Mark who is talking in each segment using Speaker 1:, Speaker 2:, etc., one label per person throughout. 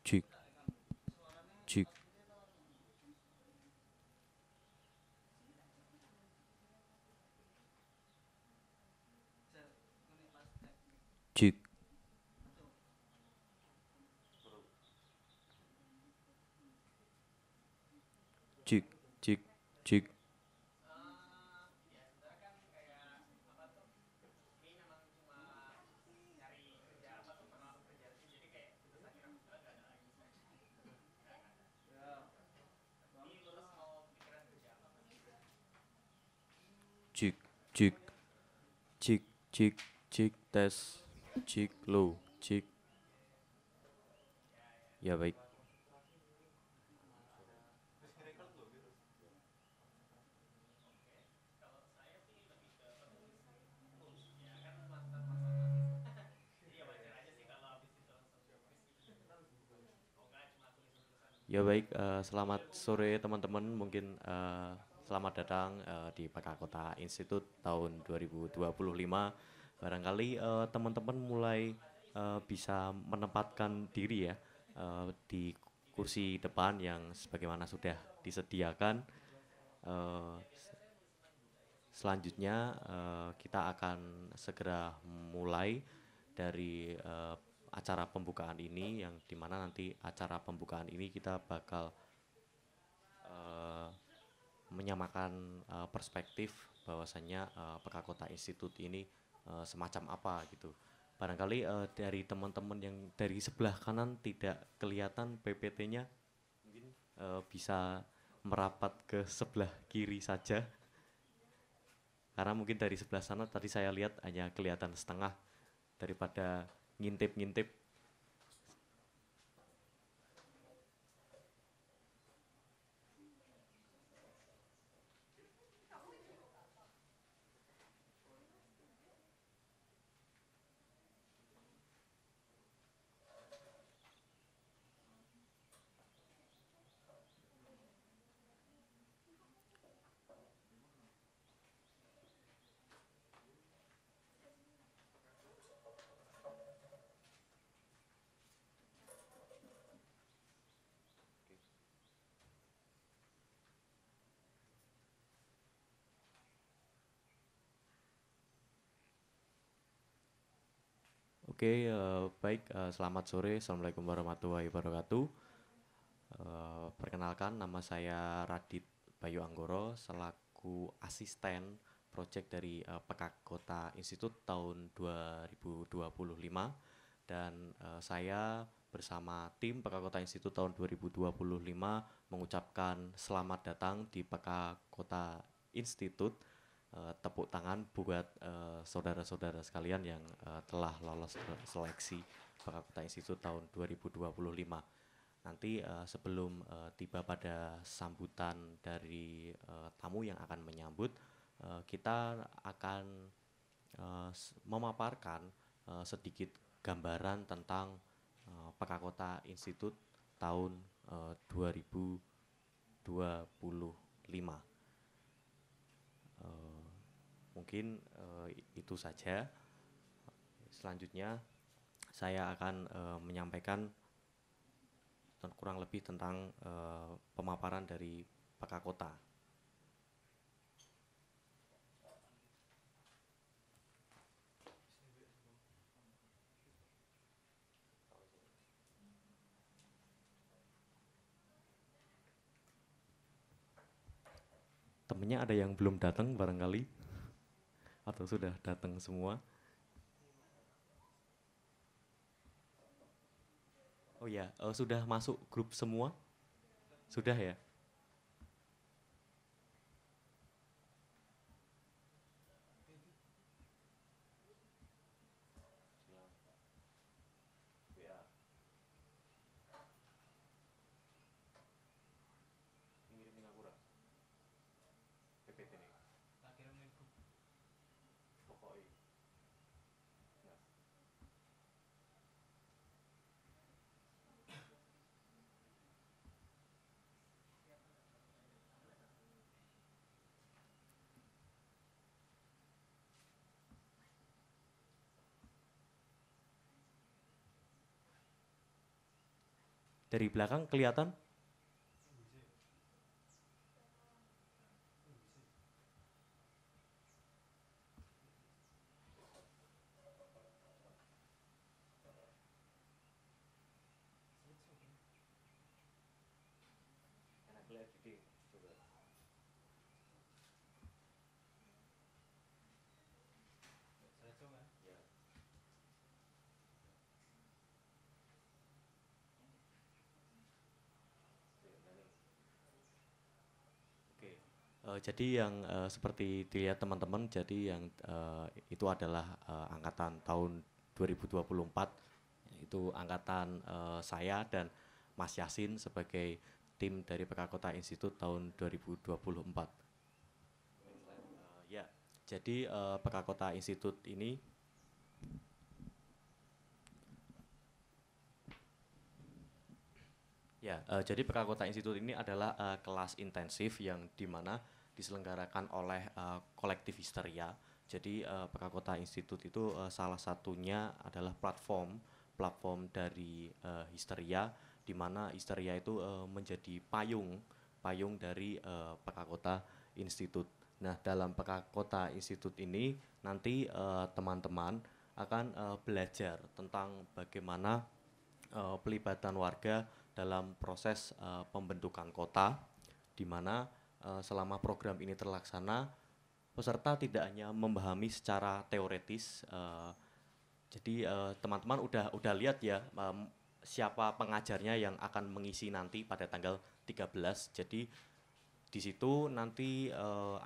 Speaker 1: Cik, cik, cik, cik, cik, cik, cik, cik, cik, cik, cik, tes, cik, low, cik. Ya baik, ya baik. Selamat sore teman-teman. Mungkin selamat datang di PK Kota Institut tahun 2025. Barangkali teman-teman mulai bisa menempatkan diri ya di kursi depan yang sebagaimana sudah disediakan. Eh, Selanjutnya kita akan segera mulai dari acara pembukaan ini, yang dimana nanti acara pembukaan ini kita bakal eh, menyamakan perspektif bahwasannya PK Kota Institut ini semacam apa gitu. Barangkali dari teman-teman yang dari sebelah kanan tidak kelihatan PPT-nya, mungkin bisa merapat ke sebelah kiri saja. Karena mungkin dari sebelah sana tadi saya lihat hanya kelihatan setengah daripada ngintip-ngintip. Oke, baik. Selamat sore. Assalamualaikum warahmatullahi wabarakatuh. Perkenalkan, nama saya Radit Bayu Anggoro selaku asisten proyek dari PK Kota Institut tahun 2025, dan saya bersama tim PK Kota Institut tahun 2025 mengucapkan selamat datang di PK Kota Institut. Tepuk tangan buat saudara-saudara sekalian yang telah lolos seleksi PK Kota Institut tahun 2025. Nanti sebelum tiba pada sambutan dari tamu yang akan menyambut, kita akan memaparkan sedikit gambaran tentang PK Kota Institut tahun 2025. Mungkin itu saja. Selanjutnya saya akan menyampaikan kurang lebih tentang pemaparan dari PK Kota. Temennya ada yang belum datang barangkali, atau sudah datang semua? Oh ya, sudah masuk grup semua? Sudah ya? Dari belakang kelihatan? Oke. Jadi yang seperti dilihat teman-teman, jadi yang itu adalah angkatan tahun 2024, itu angkatan saya dan Mas Yasin sebagai tim dari PK Kota Institut tahun 2024. Ya, jadi PK Kota Institut ini ya, jadi PK Kota Institut ini adalah kelas intensif yang dimana diselenggarakan oleh kolektif Histeria. Jadi PK Kota Institut itu salah satunya adalah platform dari Histeria, di mana Histeria itu menjadi payung dari PK Kota Institut. Nah, dalam PK Kota Institut ini nanti teman-teman akan belajar tentang bagaimana pelibatan warga dalam proses pembentukan kota, di mana selama program ini terlaksana, peserta tidak hanya memahami secara teoretis, jadi teman-teman udah lihat ya siapa pengajarnya yang akan mengisi nanti pada tanggal 13. Jadi di situ nanti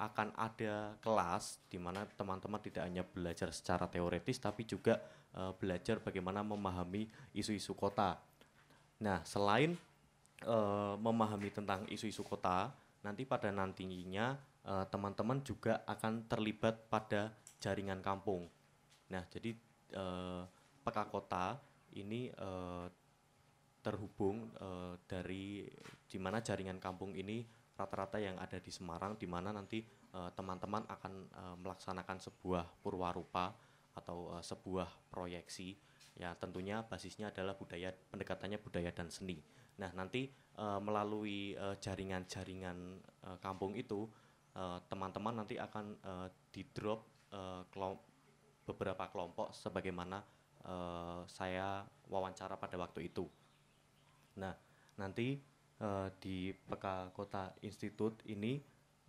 Speaker 1: akan ada kelas di mana teman-teman tidak hanya belajar secara teoretis tapi juga belajar bagaimana memahami isu-isu kota. Nah, selain memahami tentang isu-isu kota, nanti pada nantinya teman-teman juga akan terlibat pada jaringan kampung. Nah, jadi PK Kota ini terhubung dari di mana jaringan kampung ini rata-rata yang ada di Semarang, di mana nanti teman-teman akan melaksanakan sebuah purwarupa atau sebuah proyeksi. Ya, tentunya basisnya adalah pendekatannya budaya dan seni. Nah, nanti melalui jaringan-jaringan kampung itu, teman-teman nanti akan di-drop beberapa kelompok sebagaimana saya wawancara pada waktu itu. Nah, nanti di PK Kota Institut ini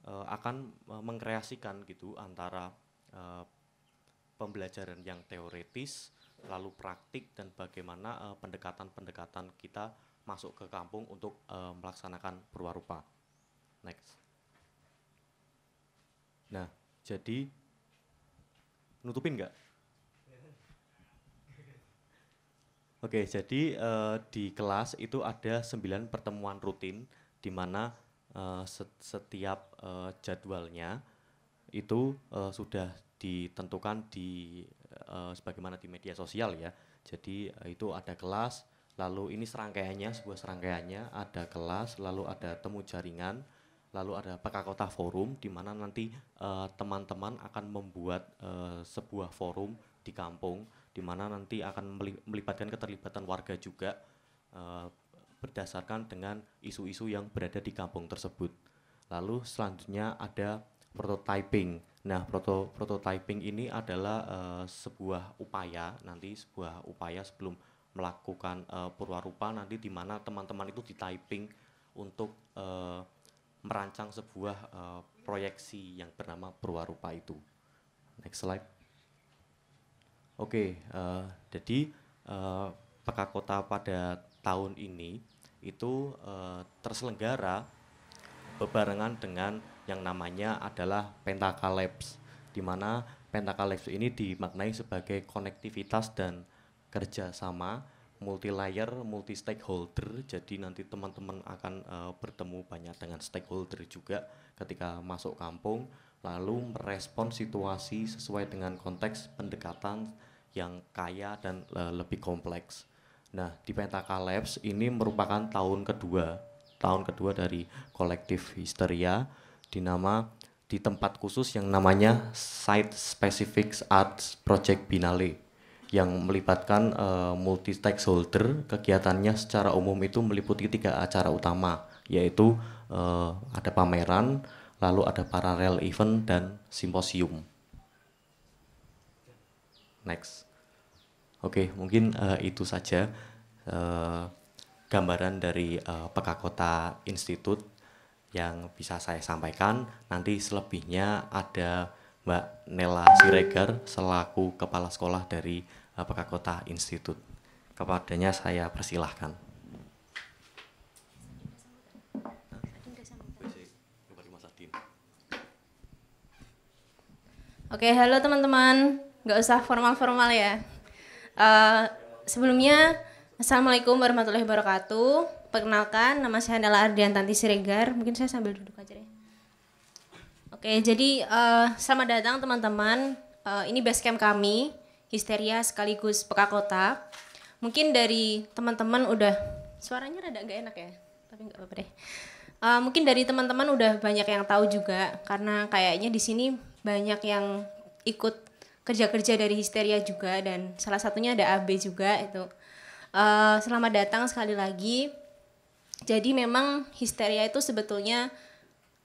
Speaker 1: akan mengkreasikan gitu antara pembelajaran yang teoretis lalu praktik dan bagaimana pendekatan-pendekatan kita masuk ke kampung untuk melaksanakan purwarupa. Next. Nah, jadi nutupin nggak? Oke, jadi di kelas itu ada 9 pertemuan rutin di mana setiap jadwalnya itu sudah ditentukan sebagaimana di media sosial ya. Jadi itu ada kelas, lalu ini sebuah serangkaiannya, ada kelas, lalu ada temu jaringan, lalu ada PK Kota Forum, di mana nanti teman-teman akan membuat sebuah forum di kampung, di mana nanti akan melibatkan keterlibatan warga juga berdasarkan dengan isu-isu yang berada di kampung tersebut. Lalu selanjutnya ada prototyping. Nah, prototyping ini adalah sebuah upaya sebelum melakukan purwarupa nanti, di mana teman-teman itu di-typing untuk merancang sebuah proyeksi yang bernama purwarupa itu. Next slide. Oke, jadi PK Kota pada tahun ini itu terselenggara bebarengan dengan yang namanya adalah Pentaka Labs, di mana Pentaka Labs ini dimaknai sebagai konektivitas dan kerjasama multi-layer, multi-stakeholder. Jadi nanti teman-teman akan bertemu banyak dengan stakeholder juga ketika masuk kampung, lalu merespon situasi sesuai dengan konteks pendekatan yang kaya dan lebih kompleks. Nah, di Pentaka Labs ini merupakan tahun kedua dari kolektif Histeria di tempat khusus yang namanya Site Specific Arts Project Binale, yang melibatkan multi stakeholder. Kegiatannya secara umum itu meliputi 3 acara utama, yaitu ada pameran, lalu ada paralel event dan simposium. Next. Oke, mungkin itu saja gambaran dari Pekakota Institute yang bisa saya sampaikan. Nanti selebihnya ada Mbak Nela Siregar selaku Kepala Sekolah dari Pekakota Institute. Kepadanya saya persilahkan.
Speaker 2: Oke, halo teman-teman. Nggak usah formal-formal ya. Sebelumnya, Assalamualaikum warahmatullahi wabarakatuh. Perkenalkan, nama saya adalah Ardiantanti Siregar. Mungkin saya sambil duduk aja deh. Oke, jadi selamat datang teman-teman. Ini basecamp kami, Histeria sekaligus Pekakota. Mungkin dari teman-teman udah, suaranya rada nggak enak ya, tapi nggak apa-apa deh. Mungkin dari teman-teman udah banyak yang tahu juga, karena kayaknya di sini banyak yang ikut kerja-kerja dari Histeria juga, dan salah satunya ada AB juga itu. Selamat datang sekali lagi. Jadi memang Histeria itu sebetulnya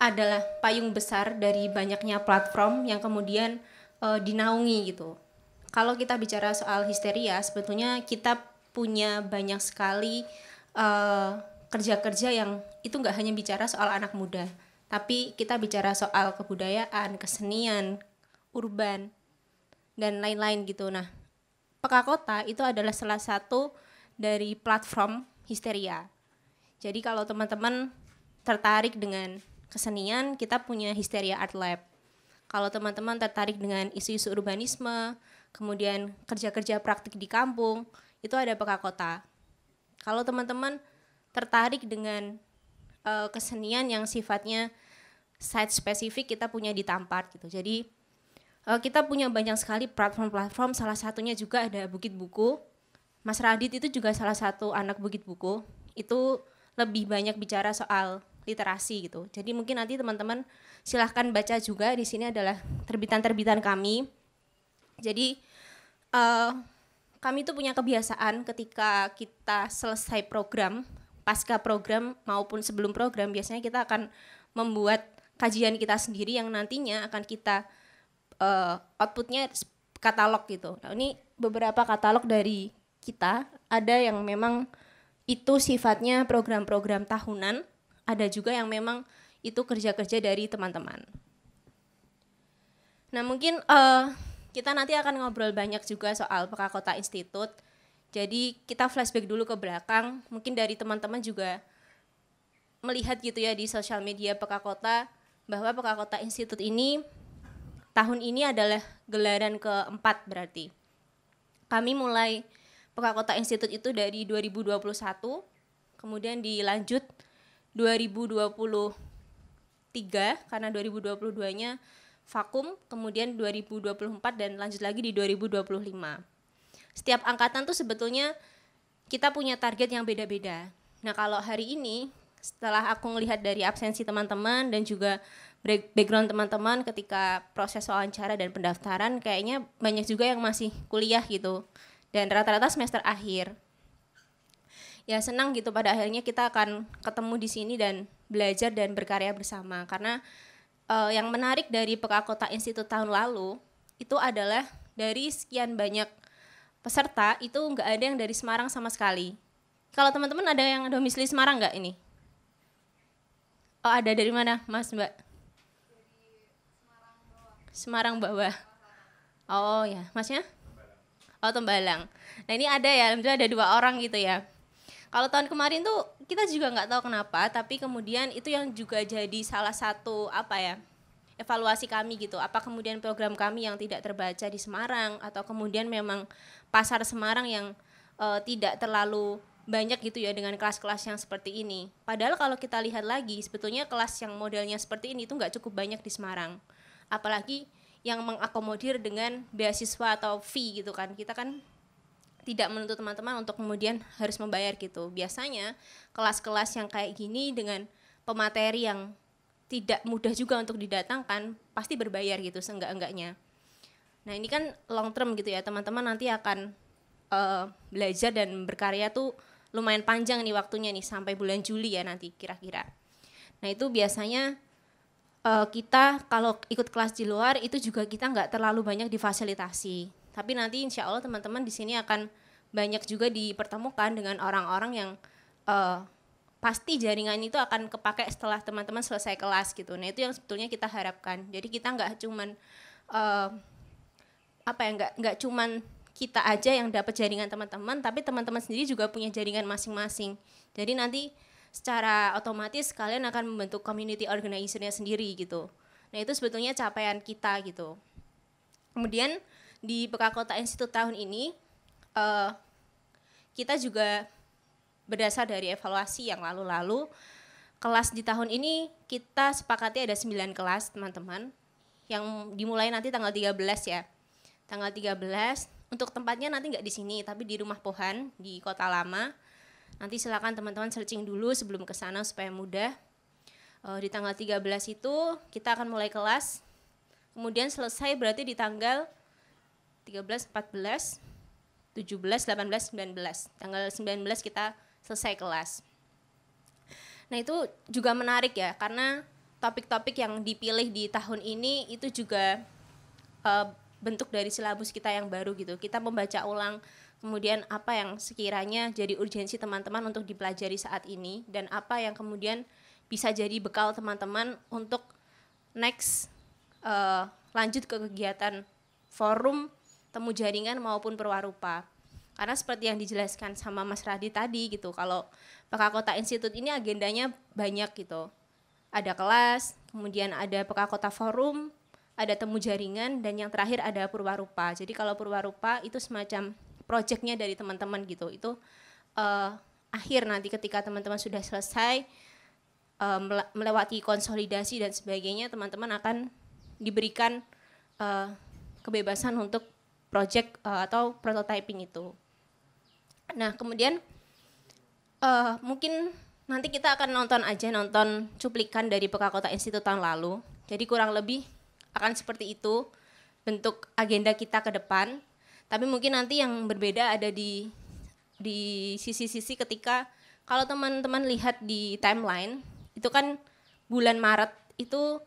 Speaker 2: adalah payung besar dari banyaknya platform yang kemudian dinaungi gitu. Kalau kita bicara soal Histeria, sebetulnya kita punya banyak sekali kerja-kerja yang itu nggak hanya bicara soal anak muda, tapi kita bicara soal kebudayaan, kesenian, urban, dan lain-lain gitu. Nah, Pekakota itu adalah salah satu dari platform Histeria. Jadi kalau teman-teman tertarik dengan kesenian, kita punya Histeria Art Lab. Kalau teman-teman tertarik dengan isu-isu urbanisme, kemudian kerja-kerja praktik di kampung, itu ada Pekakota. Kalau teman-teman tertarik dengan kesenian yang sifatnya site spesifik, kita punya di Tampar gitu. Jadi kita punya banyak sekali platform-platform, salah satunya juga ada Bukit Buku. Mas Radit itu juga salah satu anak Bukit Buku. Itu lebih banyak bicara soal literasi gitu. Jadi mungkin nanti teman-teman silahkan baca juga, di sini adalah terbitan-terbitan kami. Jadi kami itu punya kebiasaan ketika kita selesai program, pasca program maupun sebelum program, biasanya kita akan membuat kajian kita sendiri yang nantinya akan kita outputnya katalog gitu. Nah, ini beberapa katalog dari kita, ada yang memang itu sifatnya program-program tahunan, ada juga yang memang itu kerja-kerja dari teman-teman. Nah mungkin kita nanti akan ngobrol banyak juga soal Pekakota Institute. Jadi kita flashback dulu ke belakang, mungkin dari teman-teman juga melihat gitu ya di sosial media Pekakota, bahwa Pekakota Institute ini tahun ini adalah gelaran keempat berarti. Kami mulai Pekakota Institute itu dari 2021, kemudian dilanjut 2023 karena 2022-nya vakum, kemudian 2024 dan lanjut lagi di 2025. Setiap angkatan tuh sebetulnya kita punya target yang beda-beda. Nah kalau hari ini setelah aku melihat dari absensi teman-teman dan juga background teman-teman ketika proses wawancara dan pendaftaran, kayaknya banyak juga yang masih kuliah gitu. Dan rata-rata semester akhir. Ya senang gitu pada akhirnya kita akan ketemu di sini dan belajar dan berkarya bersama. Karena yang menarik dari Pekakota Institute tahun lalu itu adalah dari sekian banyak peserta itu nggak ada yang dari Semarang sama sekali. Kalau teman-teman ada yang domisili Semarang nggak ini? Oh ada, dari mana Mas Mbak? Semarang bawah. Oh ya, Masnya? Oh Tembalang. Nah ini ada ya, alhamdulillah ada 2 orang gitu ya. Kalau tahun kemarin tuh kita juga nggak tahu kenapa, tapi kemudian itu yang juga jadi salah satu evaluasi kami gitu. Apa kemudian program kami yang tidak terbaca di Semarang, atau kemudian memang pasar Semarang yang tidak terlalu banyak gitu ya dengan kelas-kelas yang seperti ini. Padahal kalau kita lihat lagi, sebetulnya kelas yang modelnya seperti ini itu nggak cukup banyak di Semarang. Apalagi yang mengakomodir dengan beasiswa atau fee gitu kan. Kita kan tidak menuntut teman-teman untuk kemudian harus membayar gitu. Biasanya kelas-kelas yang kayak gini dengan pemateri yang tidak mudah juga untuk didatangkan, pasti berbayar gitu seenggak-enggaknya. Nah ini kan long term gitu ya, teman-teman nanti akan belajar dan berkarya tuh lumayan panjang nih waktunya nih, sampai bulan Juli ya nanti kira-kira. Nah itu biasanya kita kalau ikut kelas di luar itu juga kita nggak terlalu banyak difasilitasi. Tapi nanti insya Allah teman-teman di sini akan banyak juga dipertemukan dengan orang-orang yang pasti jaringan itu akan kepake setelah teman-teman selesai kelas gitu. Nah itu yang sebetulnya kita harapkan. Jadi kita nggak cuman nggak cuman kita aja yang dapat jaringan teman-teman, tapi teman-teman sendiri juga punya jaringan masing-masing. Jadi nanti secara otomatis kalian akan membentuk community organizer-nya sendiri gitu. Nah itu sebetulnya capaian kita gitu. Kemudian di PK Kota Institute tahun ini kita juga berdasar dari evaluasi yang lalu-lalu, kelas di tahun ini kita sepakati ada 9 kelas teman-teman, yang dimulai nanti tanggal 13 ya. Tanggal 13, untuk tempatnya nanti nggak di sini, tapi di Rumah Pohan di Kota Lama. Nanti silakan teman-teman searching dulu sebelum ke sana supaya mudah. Di tanggal 13 itu kita akan mulai kelas, kemudian selesai berarti di tanggal 13, 14, 17, 18, 19. Tanggal 19 kita selesai kelas. Nah itu juga menarik ya, karena topik-topik yang dipilih di tahun ini itu juga bentuk dari silabus kita yang baru gitu. Kita membaca ulang kemudian apa yang sekiranya jadi urgensi teman-teman untuk dipelajari saat ini, dan apa yang kemudian bisa jadi bekal teman-teman untuk next lanjut ke kegiatan forum, temu jaringan maupun perwarupa. Karena seperti yang dijelaskan sama Mas Radit tadi gitu, kalau PK Kota Institute ini agendanya banyak gitu. Ada kelas, kemudian ada PK Kota Forum, ada temu jaringan, dan yang terakhir ada Purwarupa. Jadi kalau Purwarupa itu semacam proyeknya dari teman-teman gitu. Itu akhir nanti ketika teman-teman sudah selesai melewati konsolidasi dan sebagainya, teman-teman akan diberikan kebebasan untuk proyek atau prototyping itu. Nah kemudian mungkin nanti kita akan nonton cuplikan dari PK Kota Institute tahun lalu. Jadi kurang lebih akan seperti itu bentuk agenda kita ke depan. Tapi mungkin nanti yang berbeda ada di sisi-sisi ketika kalau teman-teman lihat di timeline, itu kan bulan Maret itu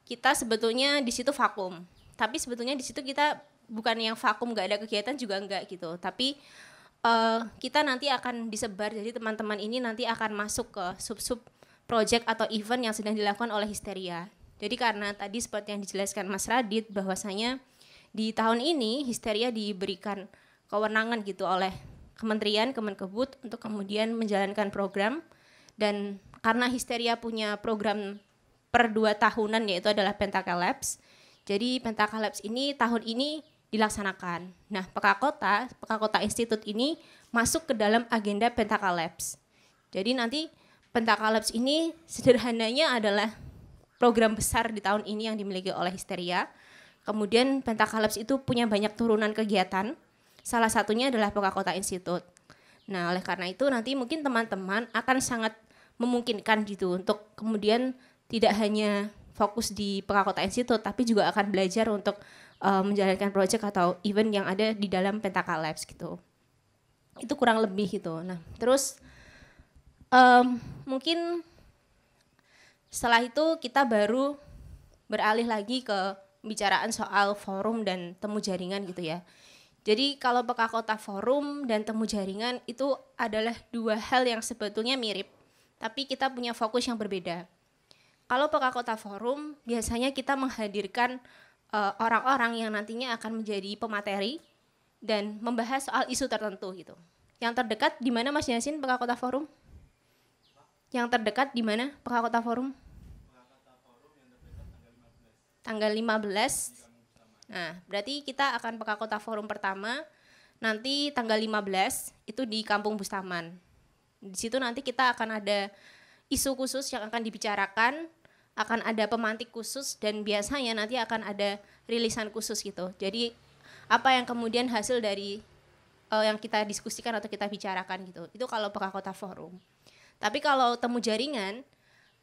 Speaker 2: kita sebetulnya di situ vakum. Tapi sebetulnya di situ kita bukan yang vakum nggak ada kegiatan juga enggak gitu. Tapi kita nanti akan disebar, jadi teman-teman ini nanti akan masuk ke sub-sub project atau event yang sedang dilakukan oleh Histeria. Jadi karena tadi seperti yang dijelaskan Mas Radit bahwasanya di tahun ini Histeria diberikan kewenangan gitu oleh Kementerian Kemenkebud untuk kemudian menjalankan program, dan karena Histeria punya program per 2 tahunan yaitu adalah Pentaka Labs. Jadi Pentaka Labs ini tahun ini dilaksanakan. Nah, PK Kota Institute ini masuk ke dalam agenda Pentaka Labs. Jadi nanti Pentaka Labs ini sederhananya adalah program besar di tahun ini yang dimiliki oleh Histeria. Kemudian Pentaka Labs itu punya banyak turunan kegiatan. Salah satunya adalah PK Kota Institute. Nah, oleh karena itu nanti mungkin teman-teman akan sangat memungkinkan gitu untuk kemudian tidak hanya fokus di PK Kota Institute, tapi juga akan belajar untuk menjalankan proyek atau event yang ada di dalam Pentaka Labs gitu. Itu kurang lebih gitu. Nah, terus mungkin setelah itu kita baru beralih lagi ke pembicaraan soal forum dan temu jaringan gitu ya. Jadi kalau PK Kota Forum dan temu jaringan itu adalah 2 hal yang sebetulnya mirip, tapi kita punya fokus yang berbeda. Kalau PK Kota Forum biasanya kita menghadirkan orang-orang yang nantinya akan menjadi pemateri dan membahas soal isu tertentu gitu. Yang terdekat di mana Mas Yasin PK Kota Forum? Yang terdekat di mana PK Kota Forum? Tanggal 15. Nah, berarti kita akan PK Kota Forum pertama nanti tanggal 15 itu di Kampung Bustaman. Di situ nanti kita akan ada isu khusus yang akan dibicarakan, akan ada pemantik khusus, dan biasanya nanti akan ada rilisan khusus gitu. Jadi apa yang kemudian hasil dari yang kita diskusikan atau kita bicarakan gitu. Itu kalau PK Kota Forum. Tapi kalau temu jaringan,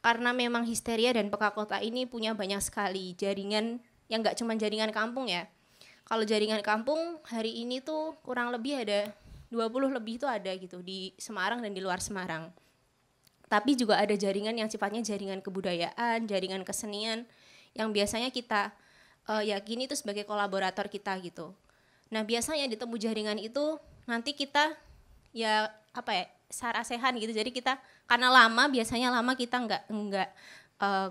Speaker 2: karena memang Histeria dan PK Kota ini punya banyak sekali jaringan yang nggak cuma jaringan kampung ya. Kalau jaringan kampung hari ini tuh kurang lebih ada 20 lebih tuh ada gitu di Semarang dan di luar Semarang. Tapi juga ada jaringan yang sifatnya jaringan kebudayaan, jaringan kesenian yang biasanya kita yakini itu sebagai kolaborator kita gitu. Nah biasanya di temu jaringan itu nanti kita ya apa ya sarasehan gitu. Jadi kita karena biasanya lama kita nggak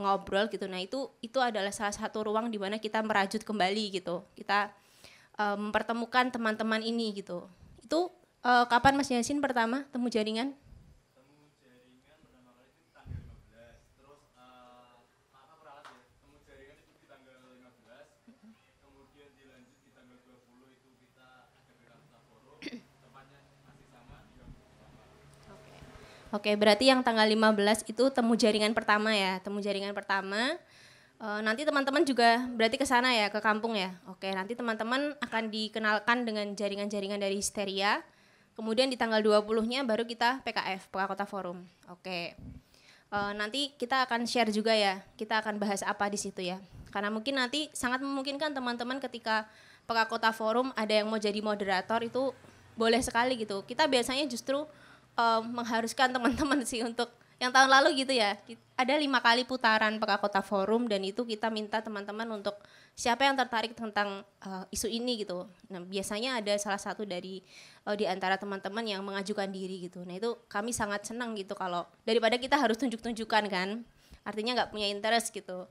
Speaker 2: ngobrol gitu. Nah itu adalah salah satu ruang di mana kita merajut kembali gitu. Kita mempertemukan teman-teman ini gitu. Itu kapan Mas Yasin pertama temu jaringan? Oke, berarti yang tanggal 15 itu temu jaringan pertama ya, temu jaringan pertama. Nanti teman-teman juga berarti ke sana ya, ke kampung ya. Oke, nanti teman-teman akan dikenalkan dengan jaringan-jaringan dari Histeria. Kemudian di tanggal 20-nya baru kita PKF, Kota Forum. Oke. Nanti kita akan share juga ya, kita akan bahas apa di situ ya. Karena mungkin nanti sangat memungkinkan teman-teman ketika Kota Forum ada yang mau jadi moderator itu boleh sekali gitu. Kita biasanya justru mengharuskan teman-teman sih untuk yang tahun lalu gitu ya. Ada 5 kali putaran Kota Forum dan itu kita minta teman-teman untuk siapa yang tertarik tentang isu ini gitu. Nah biasanya ada salah satu dari di antara teman-teman yang mengajukan diri gitu. Nah itu kami sangat senang gitu kalau daripada kita harus tunjuk-tunjukkan kan. Artinya nggak punya interest gitu.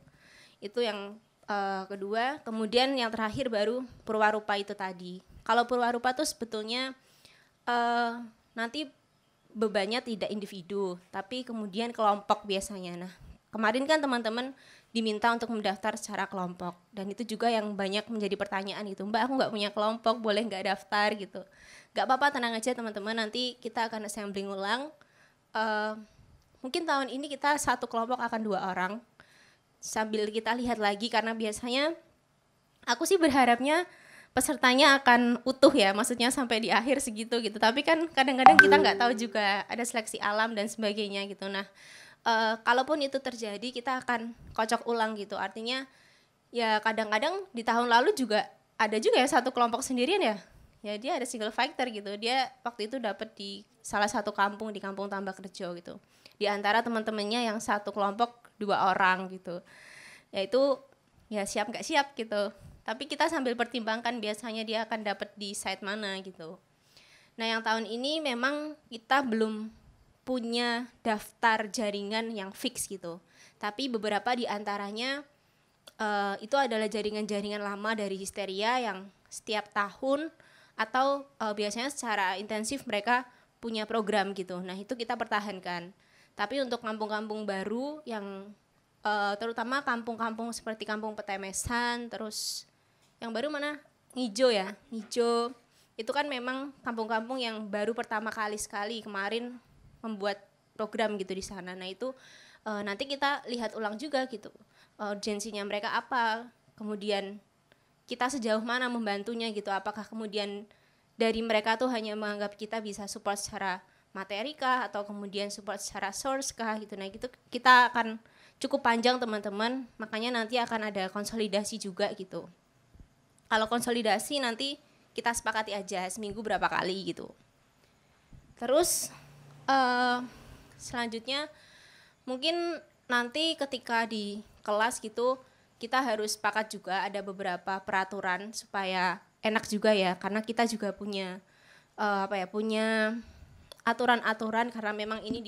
Speaker 2: Itu yang kedua. Kemudian yang terakhir baru Purwarupa itu tadi. Kalau Purwarupa tuh sebetulnya nanti bebannya tidak individu, tapi kemudian kelompok biasanya. Nah, kemarin kan teman-teman diminta untuk mendaftar secara kelompok, dan itu juga yang banyak menjadi pertanyaan gitu, Mbak aku nggak punya kelompok, boleh nggak daftar gitu. Nggak apa-apa, tenang aja teman-teman, nanti kita akan assembling ulang. Mungkin tahun ini kita satu kelompok akan 2 orang, sambil kita lihat lagi karena biasanya aku sih berharapnya pesertanya akan utuh ya, maksudnya sampai di akhir segitu gitu. Tapi kan kadang-kadang kita nggak tahu juga, ada seleksi alam dan sebagainya gitu. Nah, kalaupun itu terjadi kita akan kocok ulang gitu. Artinya ya kadang-kadang di tahun lalu juga ada juga ya satu kelompok sendirian ya. Ya dia ada single fighter gitu. Dia waktu itu dapat di salah satu kampung di Kampung Tambak Rejo gitu. Di antara teman-temannya yang satu kelompok 2 orang gitu. Ya itu ya siap nggak siap gitu. Tapi kita sambil pertimbangkan biasanya dia akan dapat di site mana gitu. Nah yang tahun ini memang kita belum punya daftar jaringan yang fix gitu. Tapi beberapa di antaranya itu adalah jaringan-jaringan lama dari Histeria yang setiap tahun atau biasanya secara intensif mereka punya program gitu. Nah itu kita pertahankan. Tapi untuk kampung-kampung baru yang terutama kampung-kampung seperti Kampung Petemesan, terus yang baru mana? Ngijo ya, Ngijo. Itu kan memang kampung-kampung yang baru pertama kali sekali kemarin membuat program gitu di sana. Nah itu nanti kita lihat ulang juga gitu, urgensinya mereka apa, kemudian kita sejauh mana membantunya gitu. Apakah kemudian dari mereka tuh hanya menganggap kita bisa support secara materi kah, atau kemudian support secara source kah gitu. Nah gitu kita akan cukup panjang teman-teman, makanya nanti akan ada konsolidasi juga gitu. Kalau konsolidasi nanti kita sepakati aja seminggu berapa kali gitu. Terus selanjutnya mungkin nanti ketika di kelas gitu kita harus sepakat juga ada beberapa peraturan supaya enak juga ya, karena kita juga punya punya aturan-aturan karena memang ini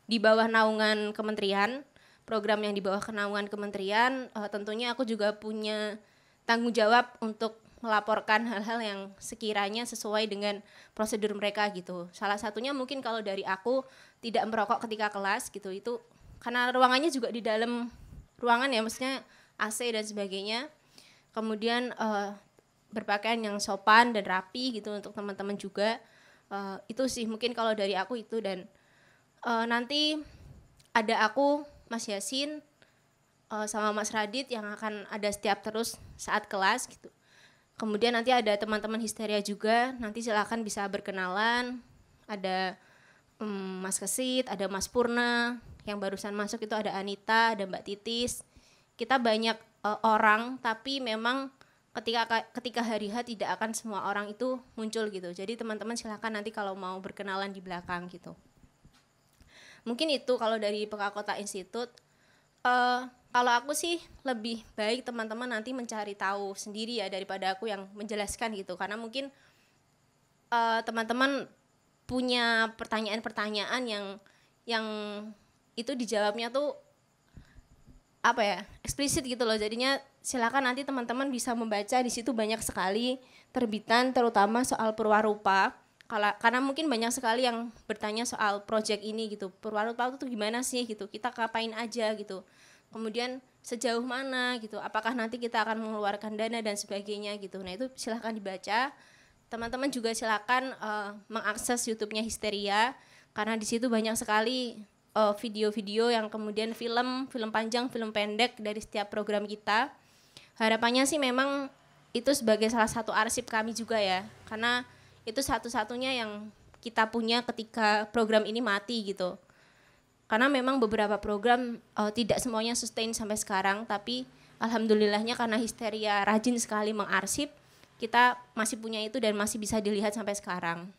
Speaker 2: di bawah naungan kementerian, program yang di bawah naungan kementerian. Tentunya aku juga punya tanggung jawab untuk melaporkan hal-hal yang sekiranya sesuai dengan prosedur mereka gitu. Salah satunya mungkin kalau dari aku tidak merokok ketika kelas gitu, itu karena ruangannya juga di dalam ruangan ya, maksudnya AC dan sebagainya. Kemudian berpakaian yang sopan dan rapi gitu untuk teman-teman juga. Itu sih mungkin kalau dari aku itu. Dan nanti ada aku, Mas Yasin, sama Mas Radit yang akan ada setiap terus saat kelas gitu. Kemudian nanti ada teman-teman Histeria juga, nanti silakan bisa berkenalan. Ada Mas Kesit, ada Mas Purna, yang barusan masuk itu ada Anita, ada Mbak Titis. Kita banyak orang, tapi memang ketika hari H tidak akan semua orang itu muncul gitu. Jadi teman-teman silakan nanti kalau mau berkenalan di belakang gitu. Mungkin itu kalau dari PK Kota Institut. Kalau aku sih lebih baik teman-teman nanti mencari tahu sendiri ya daripada aku yang menjelaskan gitu, karena mungkin teman-teman punya pertanyaan-pertanyaan yang itu dijawabnya tuh apa ya, eksplisit gitu loh. Jadinya silakan nanti teman-teman bisa membaca di situ, banyak sekali terbitan terutama soal perwarupa. Karena mungkin banyak sekali yang bertanya soal project ini gitu, perwarupa itu gimana sih gitu, kita ngapain aja gitu, kemudian sejauh mana gitu, apakah nanti kita akan mengeluarkan dana dan sebagainya gitu. Nah itu silahkan dibaca. Teman-teman juga silakan mengakses YouTube-nya Histeria, karena di situ banyak sekali video-video yang kemudian film panjang, film pendek dari setiap program kita. Harapannya sih memang itu sebagai salah satu arsip kami juga ya, karena itu satu-satunya yang kita punya ketika program ini mati gitu. Karena memang beberapa program tidak semuanya sustain sampai sekarang, tapi alhamdulillahnya karena Histeria rajin sekali mengarsip, kita masih punya itu dan masih bisa dilihat sampai sekarang.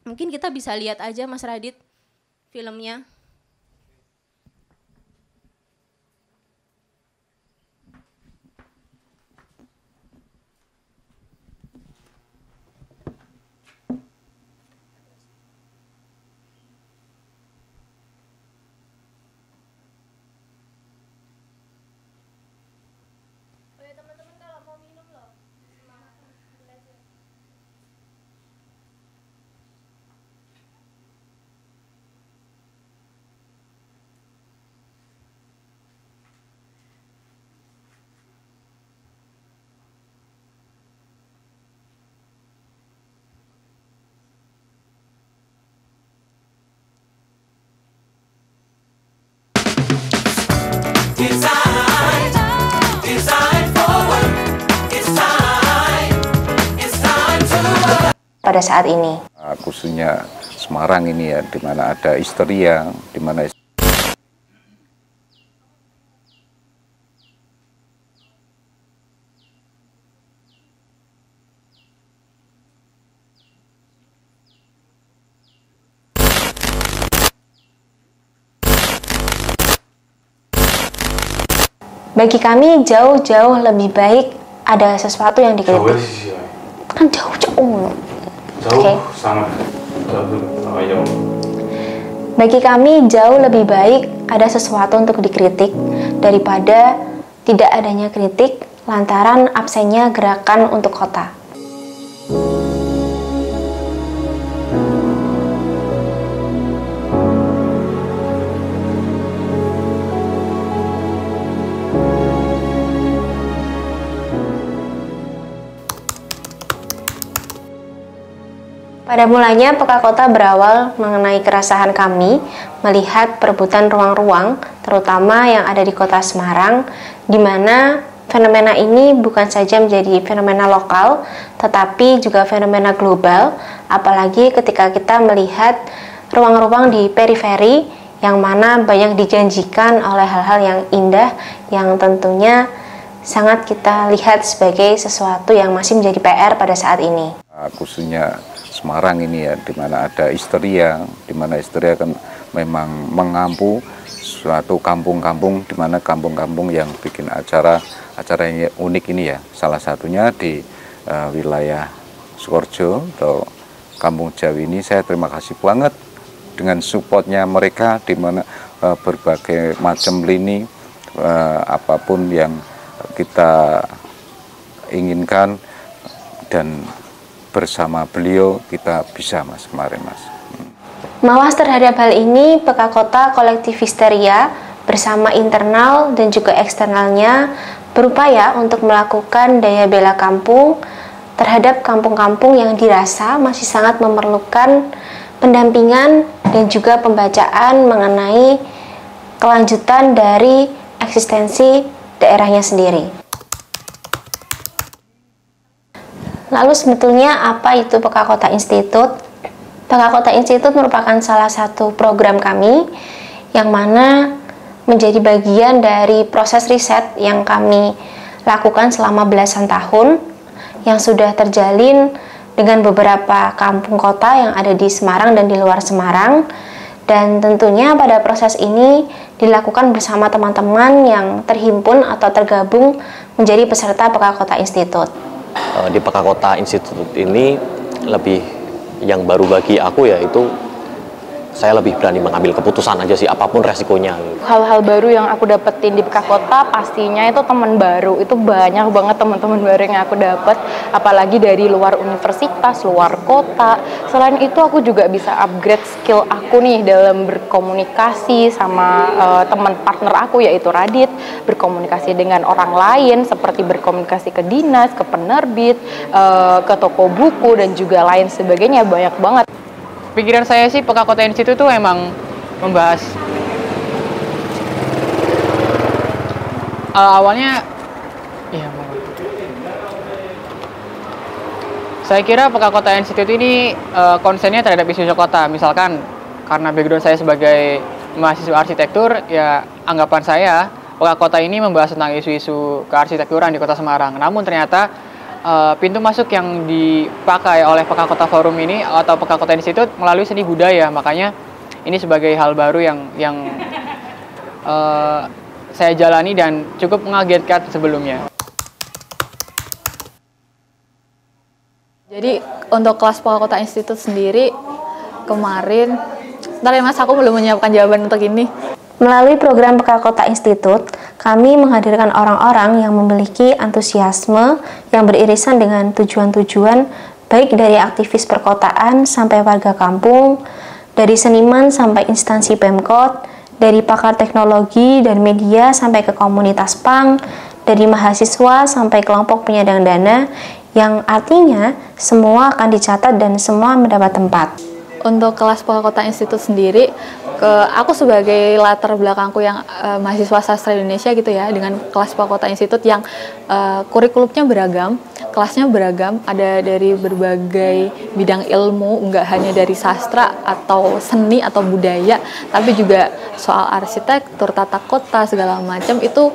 Speaker 2: Mungkin kita bisa lihat aja Mas Radit filmnya.
Speaker 3: Pada saat ini,
Speaker 4: khususnya Semarang ini ya, di mana ada Histeria, di mana
Speaker 3: bagi kami jauh-jauh lebih baik ada sesuatu yang dikritik. Kan jauh-jauh. Oke. Bagi kami jauh lebih baik ada sesuatu untuk dikritik daripada tidak adanya kritik lantaran absennya gerakan untuk kota. Pada mulanya PK Kota berawal mengenai keresahan kami melihat perebutan ruang-ruang, terutama yang ada di kota Semarang, di mana fenomena ini bukan saja menjadi fenomena lokal, tetapi juga fenomena global, apalagi ketika kita melihat ruang-ruang di periferi yang mana banyak dijanjikan oleh hal-hal yang indah, yang tentunya sangat kita lihat sebagai sesuatu yang masih menjadi PR pada saat ini.
Speaker 4: Khususnya Semarang ini ya, di mana ada Histeria, di mana Histeria kan memang mengampu suatu kampung-kampung, di mana kampung-kampung yang bikin acara yang unik ini ya. Salah satunya di wilayah Sukoharjo atau Kampung Jawi ini, saya terima kasih banget dengan supportnya mereka, di mana berbagai macam lini apapun yang kita inginkan, dan bersama beliau kita bisa Mas kemarin Mas.
Speaker 3: Mawas terhadap hal ini, PK Kota Kolektif Histeria bersama internal dan juga eksternalnya berupaya untuk melakukan daya bela kampung terhadap kampung-kampung yang dirasa masih sangat memerlukan pendampingan dan juga pembacaan mengenai kelanjutan dari eksistensi daerahnya sendiri. Lalu sebetulnya apa itu PK Kota Institut? PK Kota Institut merupakan salah satu program kami yang mana menjadi bagian dari proses riset yang kami lakukan selama belasan tahun, yang sudah terjalin dengan beberapa kampung kota yang ada di Semarang dan di luar Semarang. Dan tentunya pada proses ini dilakukan bersama teman-teman yang terhimpun atau tergabung menjadi peserta PK Kota Institute.
Speaker 5: Di PK Kota Institute ini lebih yang baru bagi aku yaitu saya lebih berani mengambil keputusan aja sih, apapun resikonya.
Speaker 6: Hal-hal baru yang aku dapetin di PK Kota pastinya itu teman baru. Itu banyak banget teman-teman baru yang aku dapat, apalagi dari luar universitas, luar kota. Selain itu aku juga bisa upgrade skill aku nih dalam berkomunikasi sama teman partner aku yaitu Radit, berkomunikasi dengan orang lain seperti berkomunikasi ke dinas, ke penerbit, ke toko buku dan juga lain sebagainya, banyak banget.
Speaker 7: Pikiran saya sih PK Kota Institute itu emang membahas awalnya ya saya kira PK Kota Institute ini konsennya terhadap isu-isu kota. Misalkan karena background saya sebagai mahasiswa arsitektur, ya anggapan saya PK Kota ini membahas tentang isu-isu kearsitekturan di Kota Semarang. Namun ternyata pintu masuk yang dipakai oleh PK Kota Forum ini atau PK Kota Institute melalui seni budaya. Makanya ini sebagai hal baru yang saya jalani dan cukup mengagetkan sebelumnya.
Speaker 8: Jadi untuk kelas PK Kota Institute sendiri kemarin, ntar ya Mas, aku belum menyiapkan jawaban untuk ini.
Speaker 3: Melalui program PK Kota Institute, kami menghadirkan orang-orang yang memiliki antusiasme yang beririsan dengan tujuan-tujuan baik dari aktivis perkotaan sampai warga kampung, dari seniman sampai instansi Pemkot, dari pakar teknologi dan media sampai ke komunitas punk, dari mahasiswa sampai kelompok penyandang dana, yang artinya semua akan dicatat dan semua mendapat tempat.
Speaker 8: Untuk kelas PK Kota Institute sendiri, aku sebagai latar belakangku yang mahasiswa sastra Indonesia gitu ya, dengan kelas PK Kota Institute yang kurikulumnya beragam, kelasnya beragam, ada dari berbagai bidang ilmu, nggak hanya dari sastra atau seni atau budaya, tapi juga soal arsitektur, tata kota, segala macam. Itu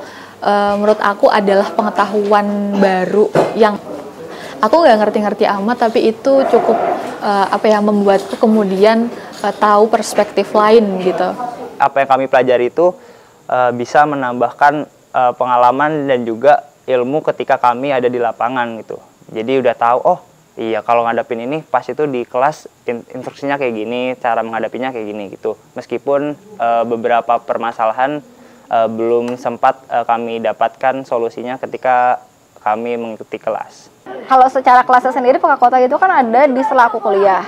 Speaker 8: menurut aku adalah pengetahuan baru yang aku nggak ngerti-ngerti amat, tapi itu cukup membuatku kemudian tahu perspektif lain gitu.
Speaker 9: Apa yang kami pelajari itu bisa menambahkan pengalaman dan juga ilmu ketika kami ada di lapangan gitu. Jadi udah tahu, oh iya kalau ngadepin ini pas itu di kelas instruksinya kayak gini, cara menghadapinya kayak gini gitu. Meskipun beberapa permasalahan belum sempat kami dapatkan solusinya ketika kami mengikuti kelas.
Speaker 6: Kalau secara kelasnya sendiri PK Kota itu kan ada di sela aku kuliah.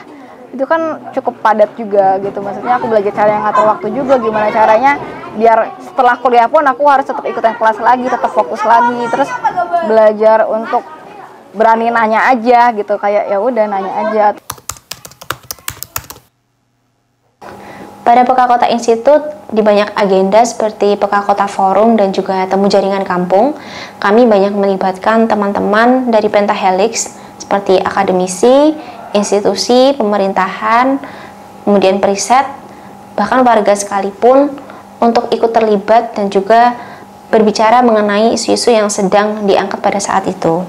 Speaker 6: Itu kan cukup padat juga gitu. Maksudnya aku belajar cara yang ngatur waktu juga, gimana caranya biar setelah kuliah pun aku harus tetap ikutan kelas lagi, tetap fokus lagi, terus belajar untuk berani nanya aja gitu, kayak ya udah nanya aja.
Speaker 3: Pada PK Kota Institute, di banyak agenda seperti PK Kota Forum dan juga temu jaringan kampung, kami banyak melibatkan teman-teman dari Pentahelix seperti akademisi, institusi, pemerintahan, kemudian periset, bahkan warga sekalipun untuk ikut terlibat dan juga berbicara mengenai isu-isu yang sedang diangkat pada saat itu.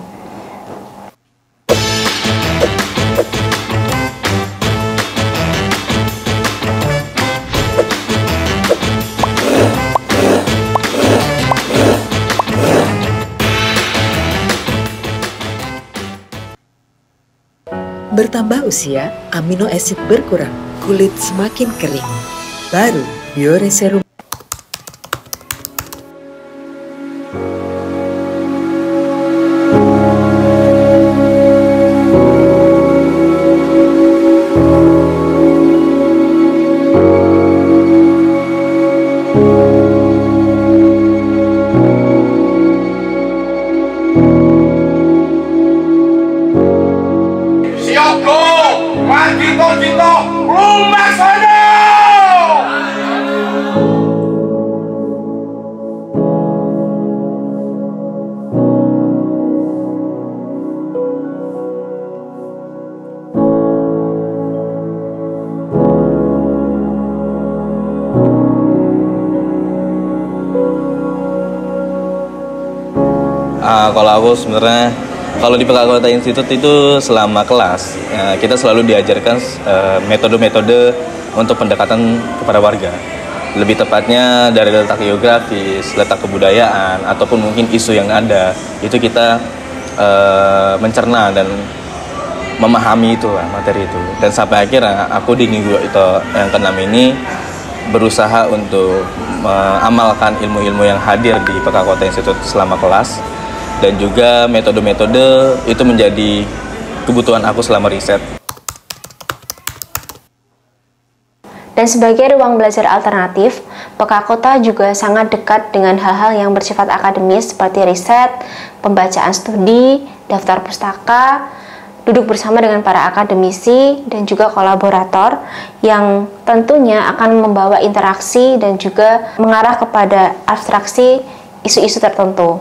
Speaker 10: Bertambah usia, amino acid berkurang, kulit semakin kering. Baru Biore Serum.
Speaker 11: Kalau aku sebenarnya kalau di PK Kota Institut itu selama kelas kita selalu diajarkan metode-metode untuk pendekatan kepada warga. Lebih tepatnya dari letak geografis, letak kebudayaan, ataupun mungkin isu yang ada, itu kita mencerna dan memahami itu materi itu. Dan sampai akhirnya aku di minggu itu yang ke-6 ini berusaha untuk mengamalkan ilmu-ilmu yang hadir di PK Kota Institut selama kelas, dan juga metode-metode itu menjadi kebutuhan aku selama riset.
Speaker 3: Dan sebagai ruang belajar alternatif, PK Kota juga sangat dekat dengan hal-hal yang bersifat akademis seperti riset, pembacaan studi, daftar pustaka, duduk bersama dengan para akademisi dan juga kolaborator yang tentunya akan membawa interaksi dan juga mengarah kepada abstraksi isu-isu tertentu.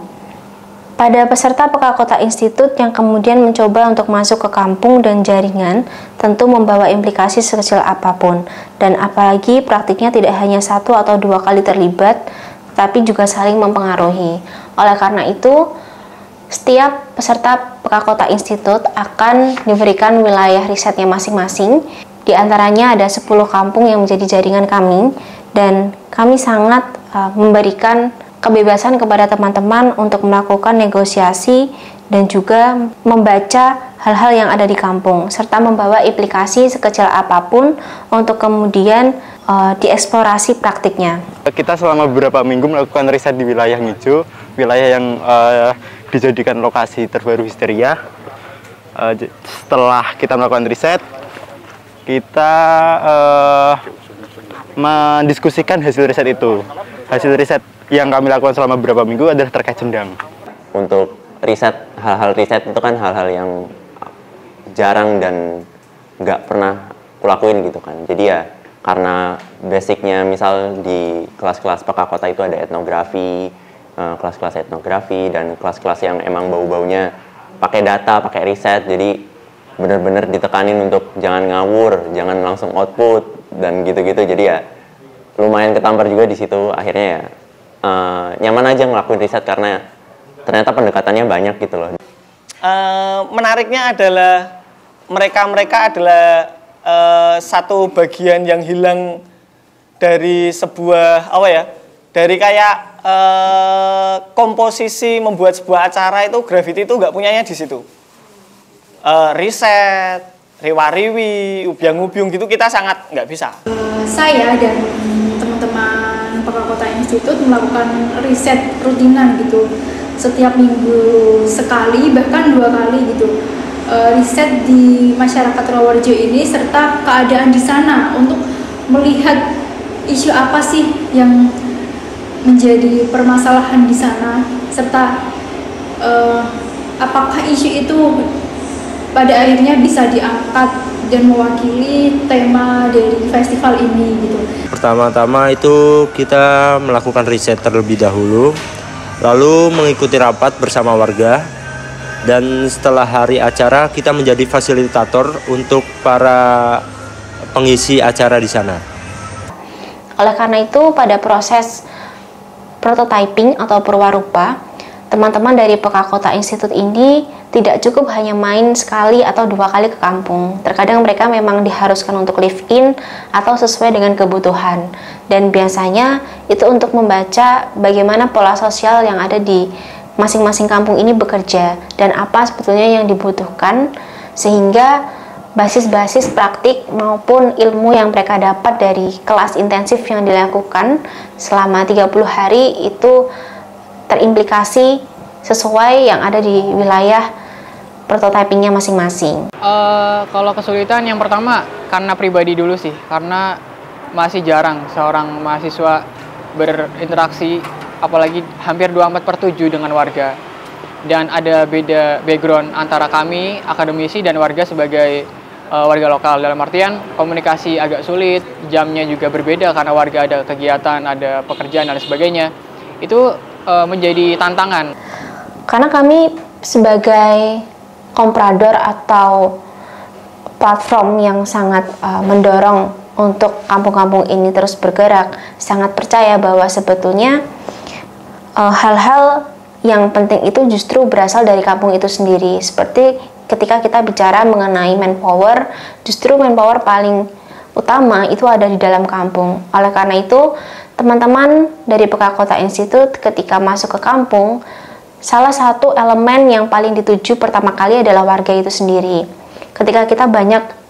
Speaker 3: Pada peserta PK Kota Institut yang kemudian mencoba untuk masuk ke kampung dan jaringan, tentu membawa implikasi sekecil apapun, dan apalagi praktiknya tidak hanya 1 atau 2 kali terlibat, tapi juga saling mempengaruhi. Oleh karena itu, setiap peserta PK Kota Institut akan diberikan wilayah risetnya masing-masing. Di antaranya ada 10 kampung yang menjadi jaringan kami, dan kami sangat memberikan kebebasan kepada teman-teman untuk melakukan negosiasi dan juga membaca hal-hal yang ada di kampung, serta membawa implikasi sekecil apapun untuk kemudian dieksplorasi praktiknya.
Speaker 12: Kita selama beberapa minggu melakukan riset di wilayah Ngijo, wilayah yang dijadikan lokasi terbaru histeria. Setelah kita melakukan riset, kita mendiskusikan hasil riset itu. Hasil riset yang kami lakukan selama beberapa minggu adalah terkait Cendang.
Speaker 5: Untuk riset, hal-hal riset itu kan hal-hal yang jarang dan nggak pernah kulakuin gitu kan. Jadi ya karena basicnya misal di kelas-kelas PK Kota itu ada etnografi, kelas-kelas etnografi dan kelas-kelas yang emang bau-baunya pakai data, pakai riset. Jadi benar-benar ditekanin untuk jangan ngawur, jangan langsung output dan gitu-gitu. Jadi ya lumayan ketampar juga di situ. Akhirnya ya nyaman aja ngelakuin riset karena ternyata pendekatannya banyak gitu loh.
Speaker 13: Menariknya adalah mereka adalah satu bagian yang hilang dari sebuah dari kayak komposisi membuat sebuah acara itu graffiti itu nggak punyanya di situ. Riset, riwa-riwi, ubyang-ubyung gitu kita sangat nggak bisa.
Speaker 14: Saya dan teman-teman PK Kota Institut melakukan riset rutinan gitu, setiap minggu sekali bahkan 2 kali gitu, riset di masyarakat Rawarejo ini serta keadaan di sana untuk melihat isu apa sih yang menjadi permasalahan di sana, serta apakah isu itu pada akhirnya bisa diangkat dan mewakili tema dari festival ini gitu.
Speaker 15: Pertama-tama itu kita melakukan riset terlebih dahulu, lalu mengikuti rapat bersama warga, dan setelah hari acara kita menjadi fasilitator untuk para pengisi acara di sana.
Speaker 3: Oleh karena itu, pada proses prototyping atau perwarupa, teman-teman dari PK Kota Institut ini tidak cukup hanya main sekali atau 2 kali ke kampung. Terkadang mereka memang diharuskan untuk live in atau sesuai dengan kebutuhan. Dan biasanya itu untuk membaca bagaimana pola sosial yang ada di masing-masing kampung ini bekerja dan apa sebetulnya yang dibutuhkan, sehingga basis-basis praktik maupun ilmu yang mereka dapat dari kelas intensif yang dilakukan selama 30 hari itu terimplikasi sesuai yang ada di wilayah prototypingnya masing-masing.
Speaker 7: Kalau kesulitan yang pertama karena pribadi dulu sih, karena masih jarang seorang mahasiswa berinteraksi, apalagi hampir 24/7 dengan warga. Dan ada beda background antara kami, akademisi, dan warga sebagai warga lokal. Dalam artian komunikasi agak sulit, jamnya juga berbeda karena warga ada kegiatan, ada pekerjaan, dan sebagainya. Itu menjadi tantangan.
Speaker 3: Karena kami sebagai komprador atau platform yang sangat mendorong untuk kampung-kampung ini terus bergerak, sangat percaya bahwa sebetulnya hal-hal yang penting itu justru berasal dari kampung itu sendiri. Seperti ketika kita bicara mengenai manpower, justru manpower paling utama itu ada di dalam kampung. Oleh karena itu, teman-teman dari PK Kota Institute ketika masuk ke kampung, salah satu elemen yang paling dituju pertama kali adalah warga itu sendiri. Ketika kita banyak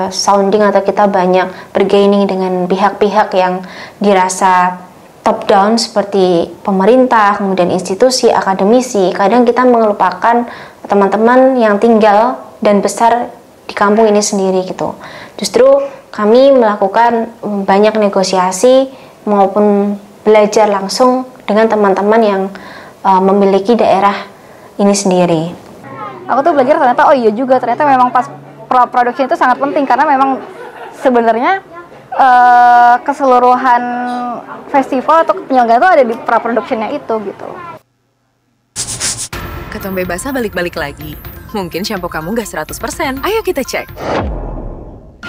Speaker 3: sounding atau kita banyak bergaining dengan pihak-pihak yang dirasa top down seperti pemerintah, kemudian institusi, akademisi, kadang kita melupakan teman-teman yang tinggal dan besar di kampung ini sendiri gitu. Justru kami melakukan banyak negosiasi maupun belajar langsung dengan teman-teman yang memiliki daerah ini sendiri.
Speaker 16: Aku tuh belajar ternyata oh iya juga ternyata memang pas production itu sangat penting karena memang sebenarnya keseluruhan festival atau penyelenggaraan itu ada di pra-productionnya itu gitu.
Speaker 17: Ketombe basah balik-balik lagi. Mungkin shampoo kamu nggak 100%. Ayo kita cek.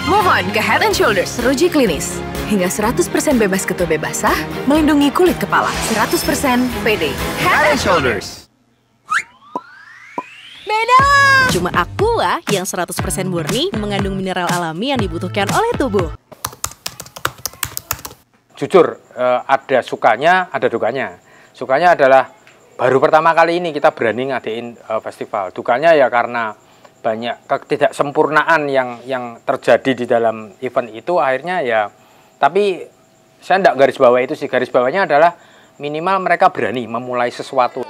Speaker 17: Move on ke Head and Shoulders Ruji Klinis. Hingga 100% bebas ketombe basah, melindungi kulit kepala. 100% PD. Head and Shoulders.
Speaker 18: Beda! Cuma Aqua yang 100% murni mengandung mineral alami yang dibutuhkan oleh tubuh.
Speaker 19: Jujur, ada sukanya, ada dukanya. Sukanya adalah baru pertama kali ini kita berani ngadain festival. Dukanya ya karena banyak ketidaksempurnaan yang terjadi di dalam event itu akhirnya ya. Tapi saya tidak garis bawah itu sih. Garis bawahnya adalah minimal mereka berani memulai sesuatu.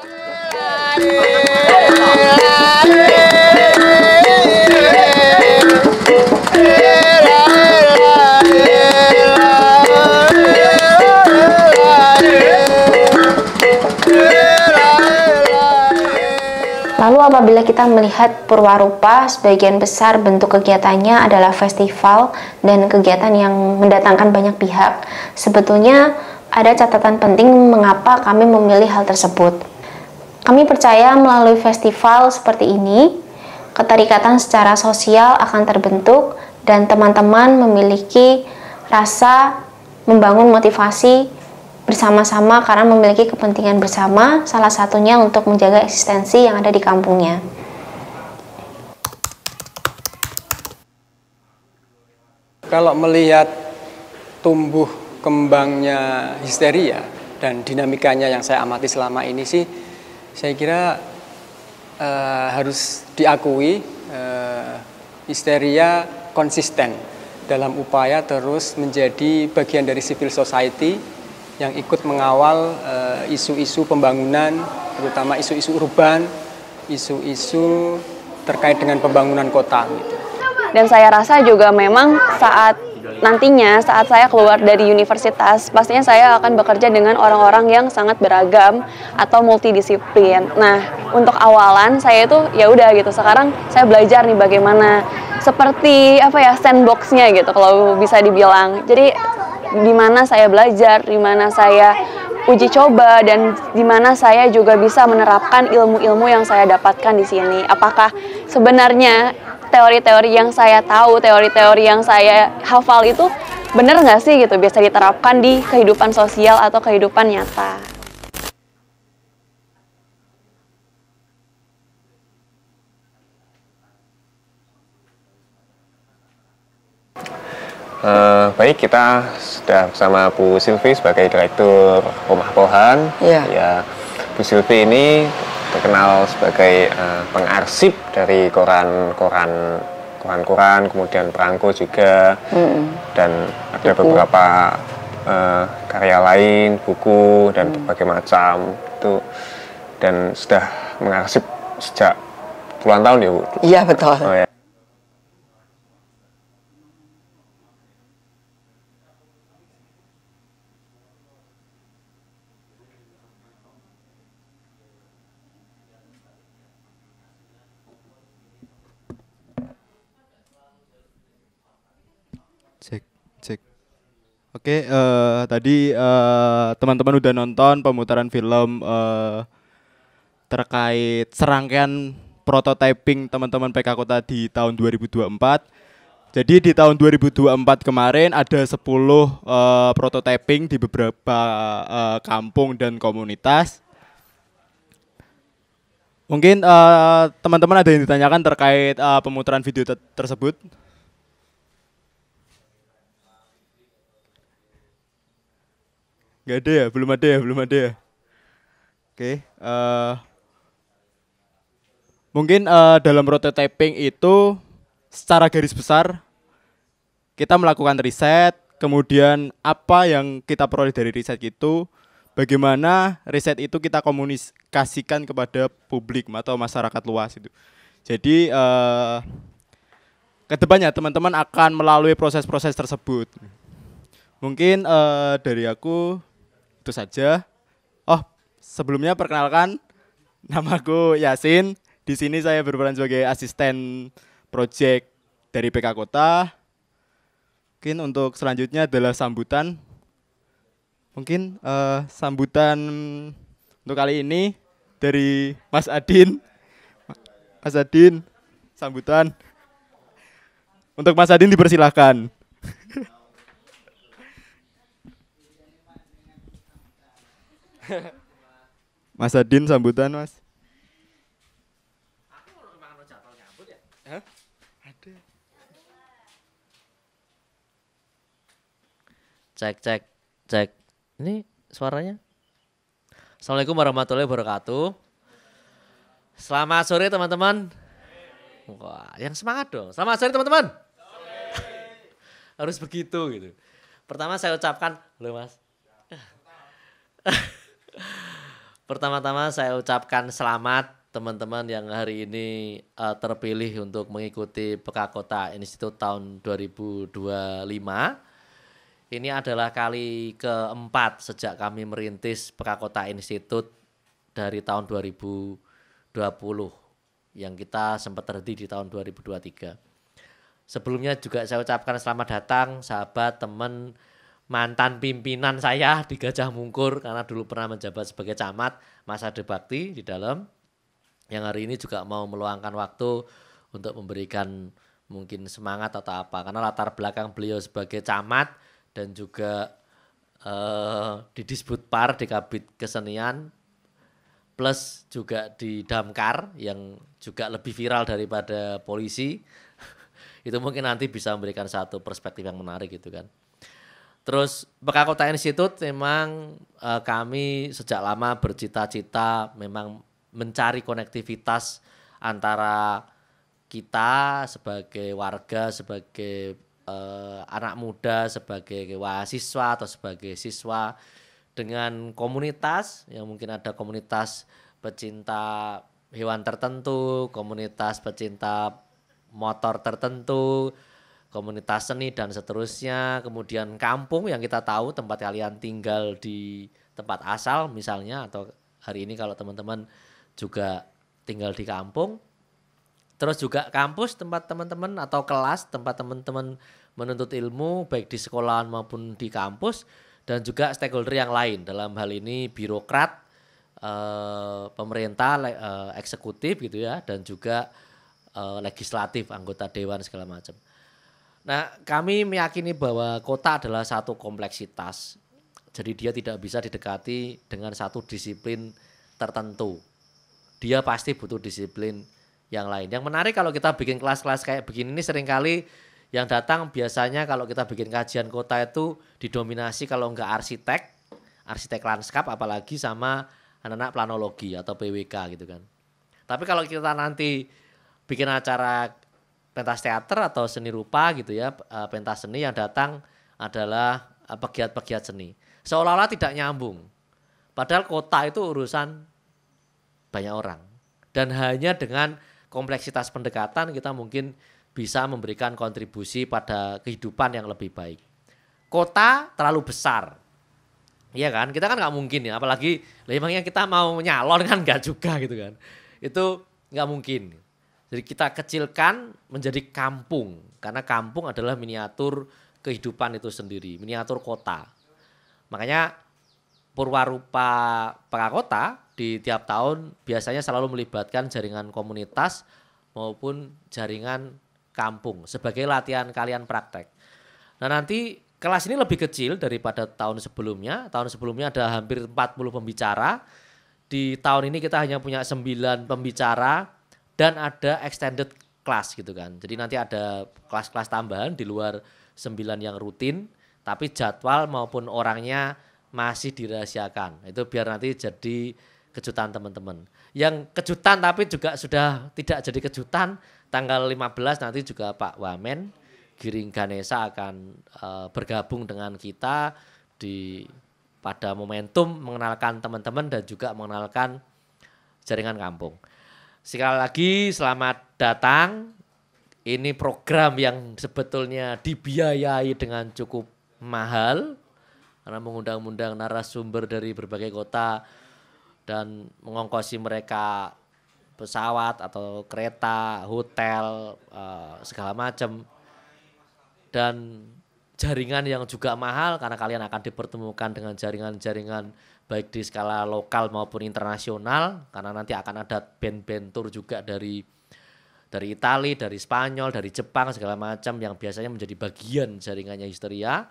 Speaker 3: Lalu apabila kita melihat Purwarupa, sebagian besar bentuk kegiatannya adalah festival dan kegiatan yang mendatangkan banyak pihak. Sebetulnya ada catatan penting mengapa kami memilih hal tersebut. Kami percaya melalui festival seperti ini, keterikatan secara sosial akan terbentuk dan teman-teman memiliki rasa membangun motivasi bersama-sama karena memiliki kepentingan bersama, salah satunya untuk menjaga eksistensi yang ada di kampungnya.
Speaker 20: Kalau melihat tumbuh kembangnya histeria dan dinamikanya yang saya amati selama ini sih, saya kira harus diakui histeria konsisten dalam upaya terus menjadi bagian dari civil society yang ikut mengawal isu-isu pembangunan, terutama isu-isu urban, isu-isu terkait dengan pembangunan kota. Gitu.
Speaker 6: Dan saya rasa juga memang saat saya keluar dari universitas, pastinya saya akan bekerja dengan orang-orang yang sangat beragam atau multidisiplin. Nah, untuk awalan saya itu ya udah gitu. Sekarang saya belajar nih bagaimana seperti sandbox-nya gitu kalau bisa dibilang. Jadi di mana saya belajar, di mana saya uji coba, dan di mana saya juga bisa menerapkan ilmu-ilmu yang saya dapatkan di sini. Apakah sebenarnya teori-teori yang saya tahu, teori-teori yang saya hafal itu benar nggak sih gitu, bisa diterapkan di kehidupan sosial atau kehidupan nyata?
Speaker 21: Baik, kita sudah bersama Bu Sylvie sebagai Direktur Rumah Pohan. Ya, Bu Sylvie ini terkenal sebagai pengarsip dari koran-koran, kemudian perangko juga, dan ada beberapa karya lain, buku dan berbagai macam itu, dan sudah mengarsip sejak puluhan tahun ya Bu?
Speaker 22: Iya betul.
Speaker 21: Oh, ya.
Speaker 23: Cek. Oke, tadi teman-teman udah nonton pemutaran film terkait serangkaian prototyping teman-teman PK Kota di tahun 2024. Jadi di tahun 2024 kemarin ada 10 prototyping di beberapa kampung dan komunitas. Mungkin teman-teman ada yang ditanyakan terkait pemutaran video tersebut? Gak ada ya? Belum ada ya? Belum ada ya? Oke. Mungkin dalam prototyping itu secara garis besar kita melakukan riset, kemudian apa yang kita peroleh dari riset itu, bagaimana riset itu kita komunikasikan kepada publik atau masyarakat luas itu. Jadi kedepannya teman-teman akan melalui proses-proses tersebut. Mungkin dari aku itu saja. Oh, sebelumnya perkenalkan, namaku Yasin. Di sini saya berperan sebagai asisten proyek dari PK Kota. Mungkin untuk selanjutnya adalah sambutan. Mungkin sambutan untuk kali ini dari Mas Adin. Mas Adin, sambutan. Untuk Mas Adin dipersilahkan. Mas Adin, sambutan Mas.
Speaker 1: Cek. Ini suaranya? Assalamualaikum warahmatullahi wabarakatuh. Selamat sore teman-teman. Wah, yang semangat dong. Selamat sore teman-teman. Harus begitu gitu. Pertama saya ucapkan, halo Mas. Pertama-tama saya ucapkan selamat teman-teman yang hari ini terpilih untuk mengikuti PK Kota Institute tahun 2025. Ini adalah kali keempat sejak kami merintis PK Kota Institute dari tahun 2020 yang kita sempat terhenti di tahun 2023. Sebelumnya juga saya ucapkan selamat datang sahabat, teman, mantan pimpinan saya di Gajah Mungkur karena dulu pernah menjabat sebagai camat, Mas Ade Bakti di dalam, yang hari ini juga mau meluangkan waktu untuk memberikan mungkin semangat atau apa, karena latar belakang beliau sebagai camat dan juga di Disbudpar di Kabid Kesenian plus juga di Damkar yang juga lebih viral daripada polisi. Itu mungkin nanti bisa memberikan satu perspektif yang menarik gitu kan. Terus PK Kota Institute memang kami sejak lama bercita-cita memang mencari konektivitas antara kita sebagai warga, sebagai anak muda, sebagai mahasiswa atau sebagai siswa dengan komunitas yang mungkin ada komunitas pecinta hewan tertentu, komunitas pecinta motor tertentu, komunitas seni dan seterusnya, kemudian kampung yang kita tahu tempat kalian tinggal di tempat asal misalnya, atau hari ini kalau teman-teman juga tinggal di kampung. Terus juga kampus tempat teman-teman atau kelas tempat teman-teman menuntut ilmu baik di sekolahan maupun di kampus, dan juga stakeholder yang lain dalam hal ini birokrat, pemerintah, eksekutif gitu ya, dan juga legislatif, anggota dewan segala macam. Nah, kami meyakini bahwa kota adalah satu kompleksitas. Jadi dia tidak bisa didekati dengan satu disiplin tertentu. Dia pasti butuh disiplin yang lain. Yang menarik kalau kita bikin kelas-kelas kayak begini ini seringkali yang datang biasanya kalau kita bikin kajian kota itu didominasi kalau enggak arsitek lanskap, apalagi sama anak-anak planologi atau PWK gitu kan. Tapi kalau kita nanti bikin acara pentas teater atau seni rupa gitu ya, pentas seni yang datang adalah pegiat-pegiat seni. Seolah-olah tidak nyambung. Padahal kota itu urusan banyak orang. Dan hanya dengan kompleksitas pendekatan kita mungkin bisa memberikan kontribusi pada kehidupan yang lebih baik. Kota terlalu besar. Iya kan? Kita kan nggak mungkin ya, apalagi emangnya kita mau nyalon kan nggak juga gitu kan. Itu nggak mungkin. Jadi kita kecilkan menjadi kampung, karena kampung adalah miniatur kehidupan itu sendiri, miniatur kota. Makanya Purwarupa PK Kota di tiap tahun biasanya selalu melibatkan jaringan komunitas maupun jaringan kampung sebagai latihan kalian praktek. Nah nanti kelas ini lebih kecil daripada tahun sebelumnya. Tahun sebelumnya ada hampir 40 pembicara di tahun ini kita hanya punya 9 pembicara dan ada extended class gitu kan. Jadi nanti ada kelas-kelas tambahan di luar 9 yang rutin, tapi jadwal maupun orangnya masih dirahasiakan. Itu biar nanti jadi kejutan teman-teman. Yang kejutan tapi juga sudah tidak jadi kejutan, tanggal 15 nanti juga Pak Wamen Giring Ganesa akan bergabung dengan kita pada momentum mengenalkan teman-teman dan juga mengenalkan jaringan kampung. Sekali lagi selamat datang. Ini program yang sebetulnya dibiayai dengan cukup mahal karena mengundang-undang narasumber dari berbagai kota dan mengongkosi mereka pesawat atau kereta, hotel, segala macam. Dan jaringan yang juga mahal karena kalian akan dipertemukan dengan jaringan-jaringan baik di skala lokal maupun internasional, karena nanti akan ada band-band tour juga dari Italia, dari Spanyol, dari Jepang segala macam yang biasanya menjadi bagian jaringannya Histeria.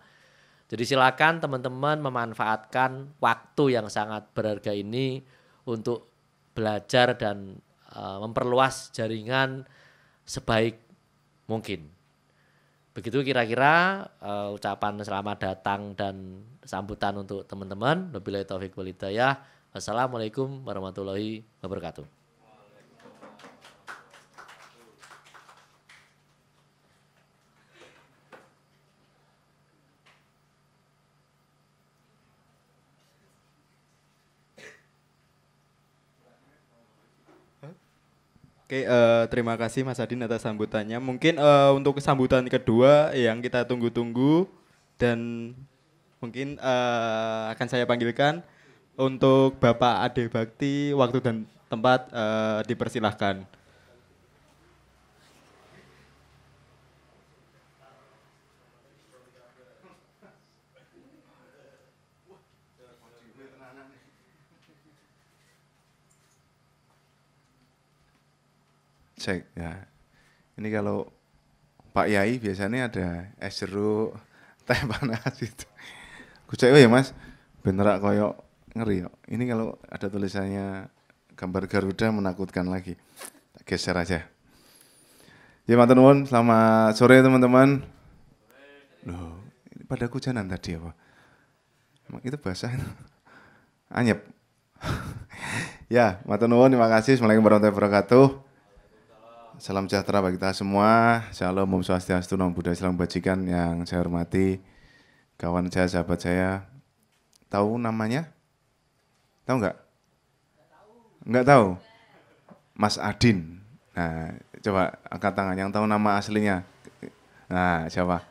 Speaker 1: Jadi silakan teman-teman memanfaatkan waktu yang sangat berharga ini untuk belajar dan memperluas jaringan sebaik mungkin. Begitu kira-kira ucapan selamat datang dan sambutan untuk teman-teman. Wabillahi taufiq wal hidayah. Wassalamualaikum warahmatullahi wabarakatuh.
Speaker 23: Oke, terima kasih Mas Adin atas sambutannya. Mungkin untuk sambutan kedua yang kita tunggu-tunggu dan mungkin akan saya panggilkan untuk Bapak Ade Bakti, waktu dan tempat dipersilahkan.
Speaker 2: Cek ya. Ini kalau Pak Yai biasanya ada es jeruk, teh panas gitu. Kucek ya Mas, benerak koyok ngeri yo. Ini kalau ada tulisannya gambar Garuda menakutkan lagi. Tak geser aja. Ya matur nuwun, selamat sore teman-teman. Loh, ini pada hujanan tadi apa? Emang itu basah? Anyep. Ya, matur nuwun, terima kasih. Assalamualaikum warahmatullahi wabarakatuh. Salam sejahtera bagi kita semua. Shalom, Om Swastiastu, Namo Buddhaya, Salam Kebajikan yang saya hormati. Kawan saya, sahabat saya. Tahu namanya? Tahu nggak? Nggak tahu? Mas Adin. Nah, coba angkat tangan yang tahu nama aslinya. Nah, siapa?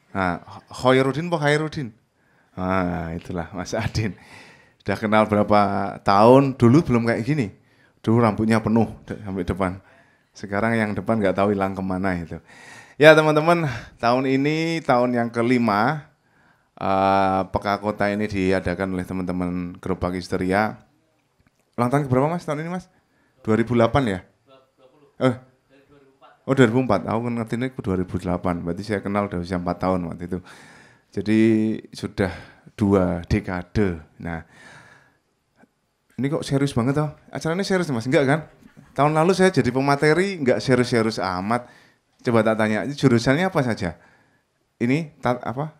Speaker 2: Nah, Khairuddin apa Khairuddin? Nah, itulah Mas Adin. Sudah kenal berapa tahun, dulu belum kayak gini. Dulu rambutnya penuh sampai depan. Sekarang yang depan nggak tahu hilang kemana itu. Ya teman-teman, tahun ini tahun yang kelima Peka Kota ini diadakan oleh teman-teman Gerobak Histeria. Ulang tahun berapa Mas tahun ini Mas? 2008 ya? Oh 2004, aku kan ngerti ini 2008, berarti saya kenal udah usia 4 tahun waktu itu. Jadi sudah 2 dekade. Nah, ini kok serius banget toh? Acara ini serius Mas? Enggak kan? Tahun lalu saya jadi pemateri enggak serius-serius amat. Coba tak tanya, jurusannya apa saja? Ini apa?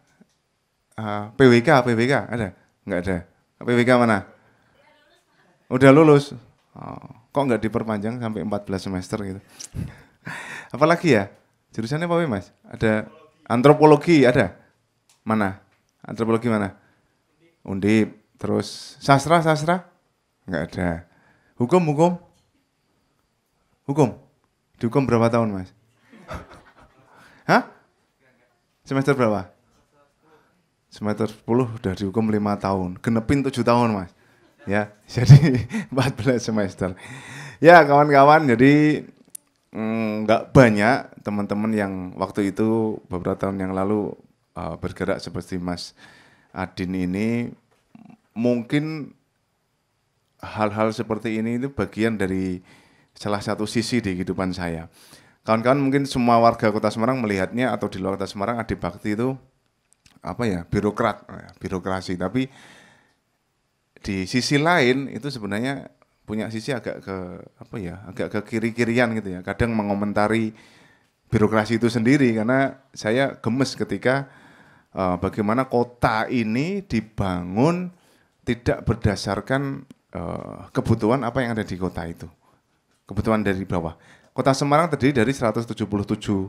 Speaker 2: PWK ada? Enggak ada. PWK mana? Udah lulus. Oh, kok enggak diperpanjang sampai 14 semester gitu? Apalagi ya? Jurusannya apa Mas? Ada antropologi ada? Mana? Antropologi mana? Undip. Terus sastra? Enggak ada. Hukum? Dihukum berapa tahun Mas? Hah? Semester berapa? Semester 10 udah dihukum 5 tahun. Genepin 7 tahun Mas. Ya, jadi 14 semester. Ya kawan-kawan, jadi enggak banyak teman-teman yang waktu itu beberapa tahun yang lalu bergerak seperti Mas Adin ini. Mungkin hal-hal seperti ini itu bagian dari salah satu sisi di kehidupan saya. Kawan-kawan mungkin semua warga Kota Semarang melihatnya atau di luar Kota Semarang Ade Bakti itu apa ya, birokrasi. Tapi di sisi lain itu sebenarnya punya sisi agak ke apa ya, agak ke kiri-kirian gitu ya. Kadang mengomentari birokrasi itu sendiri karena saya gemes ketika bagaimana kota ini dibangun tidak berdasarkan kebutuhan apa yang ada di kota itu. Kebutuhan dari bawah. Kota Semarang terdiri dari 177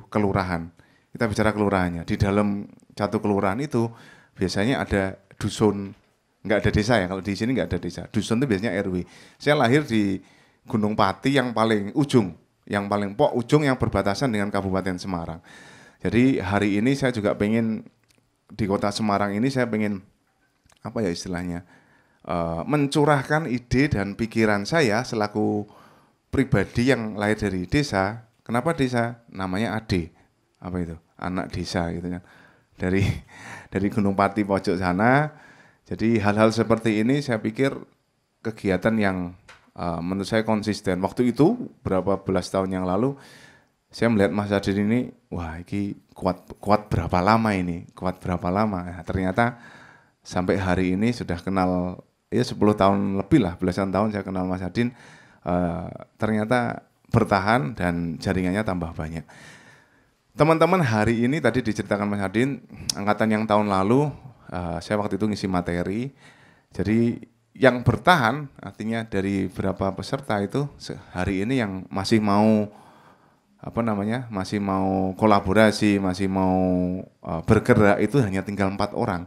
Speaker 2: kelurahan. Kita bicara kelurahannya. Di dalam satu kelurahan itu biasanya ada dusun, nggak ada desa ya. Kalau di sini nggak ada desa. Dusun itu biasanya RW. Saya lahir di Gunung Pati yang paling ujung, yang paling ujung yang berbatasan dengan Kabupaten Semarang. Jadi hari ini saya juga pengen di Kota Semarang ini saya pengen apa ya istilahnya mencurahkan ide dan pikiran saya selaku pribadi yang lahir dari desa. Kenapa desa? Namanya Ade. Apa itu? Anak desa gitu kan. Dari Gunung Pati pojok sana. Jadi hal-hal seperti ini saya pikir kegiatan yang menurut saya konsisten. Waktu itu berapa belas tahun yang lalu saya melihat Mas Adin ini, wah ini kuat berapa lama ini? Kuat berapa lama? Nah, ternyata sampai hari ini sudah kenal ya 10 tahun lebih lah, belasan tahun saya kenal Mas Adin. Ternyata bertahan dan jaringannya tambah banyak. Teman-teman hari ini tadi diceritakan Mas Adin, angkatan yang tahun lalu saya waktu itu ngisi materi. Jadi yang bertahan artinya dari berapa peserta itu hari ini yang masih mau masih mau kolaborasi, masih mau bergerak itu hanya tinggal 4 orang.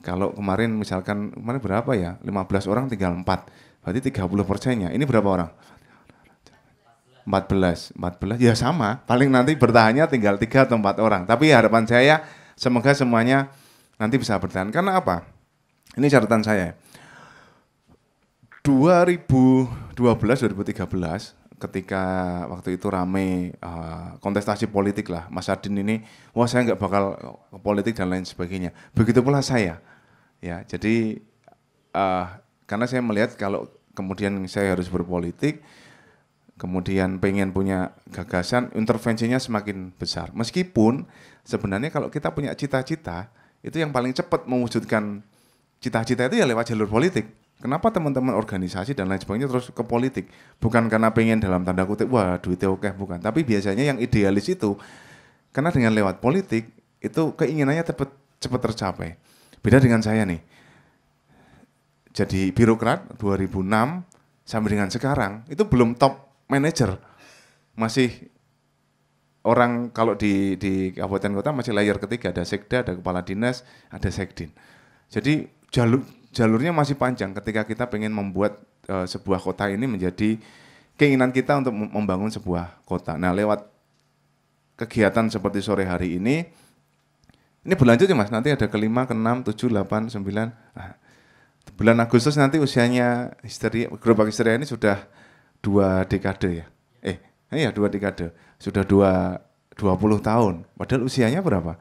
Speaker 2: Kalau kemarin misalkan berapa ya? 15 orang tinggal 4. Berarti 30%-nya. Ini berapa orang? 14 ya sama, paling nanti bertahannya tinggal 3 atau 4 orang. Tapi harapan saya semoga semuanya nanti bisa bertahan. Karena apa? Ini catatan saya. 2012-2013 ketika waktu itu rame kontestasi politik lah, Mas Adin ini, wah saya nggak bakal ke politik dan lain sebagainya. Begitu pula saya. Ya, jadi karena saya melihat kalau kemudian saya harus berpolitik, kemudian pengen punya gagasan, intervensinya semakin besar. Meskipun sebenarnya kalau kita punya cita-cita, itu yang paling cepat mewujudkan cita-cita itu ya lewat jalur politik. Kenapa teman-teman organisasi dan lain sebagainya terus ke politik? Bukan karena pengen dalam tanda kutip, wah duitnya oke, bukan. Tapi biasanya yang idealis itu, karena dengan lewat politik, itu keinginannya cepat tercapai. Beda dengan saya nih. Jadi birokrat 2006 sampai dengan sekarang, itu belum top manager, masih orang kalau di kabupaten kota masih layer ketiga, ada sekda, ada kepala dinas, ada sekdin. Jadi jalurnya masih panjang ketika kita pengen membuat sebuah kota ini menjadi keinginan kita untuk membangun sebuah kota. Nah lewat kegiatan seperti sore hari ini berlanjut ya Mas, nanti ada ke-5, ke-6, 7, 8, 9, nah, bulan Agustus nanti usianya Gerobak Histeria ini sudah 2 dekade ya. Iya 2 dekade. Sudah 20 tahun. Padahal usianya berapa?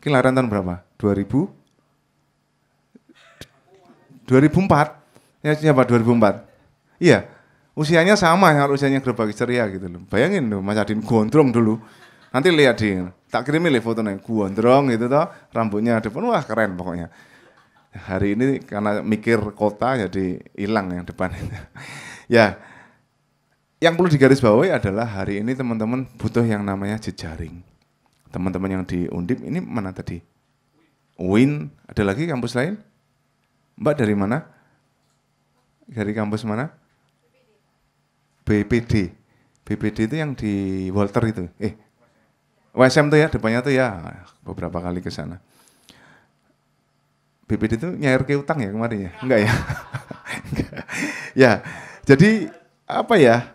Speaker 2: Kelahiran tahun berapa? 2004. Ya siapa 2004? Iya. Usianya sama dengan usianya Gerobak Histeria gitu loh. Bayangin loh Mas Adin gondrong dulu. Nanti lihat tak kirimin fotonya gondrong gitu toh, rambutnya depan, wah keren pokoknya. Hari ini karena mikir kota jadi hilang yang depan. Ya, yang perlu digarisbawahi adalah hari ini teman-teman butuh yang namanya jejaring. Teman-teman yang di Undip ini mana tadi? UIN, ada lagi kampus lain? Mbak dari mana? Dari kampus mana? BPD. BPD itu yang di Walter itu. WSM tuh ya, depannya tuh ya, beberapa kali ke sana. BPD itu nyair ke utang ya kemarin ya? Enggak ya? Ya, jadi apa ya,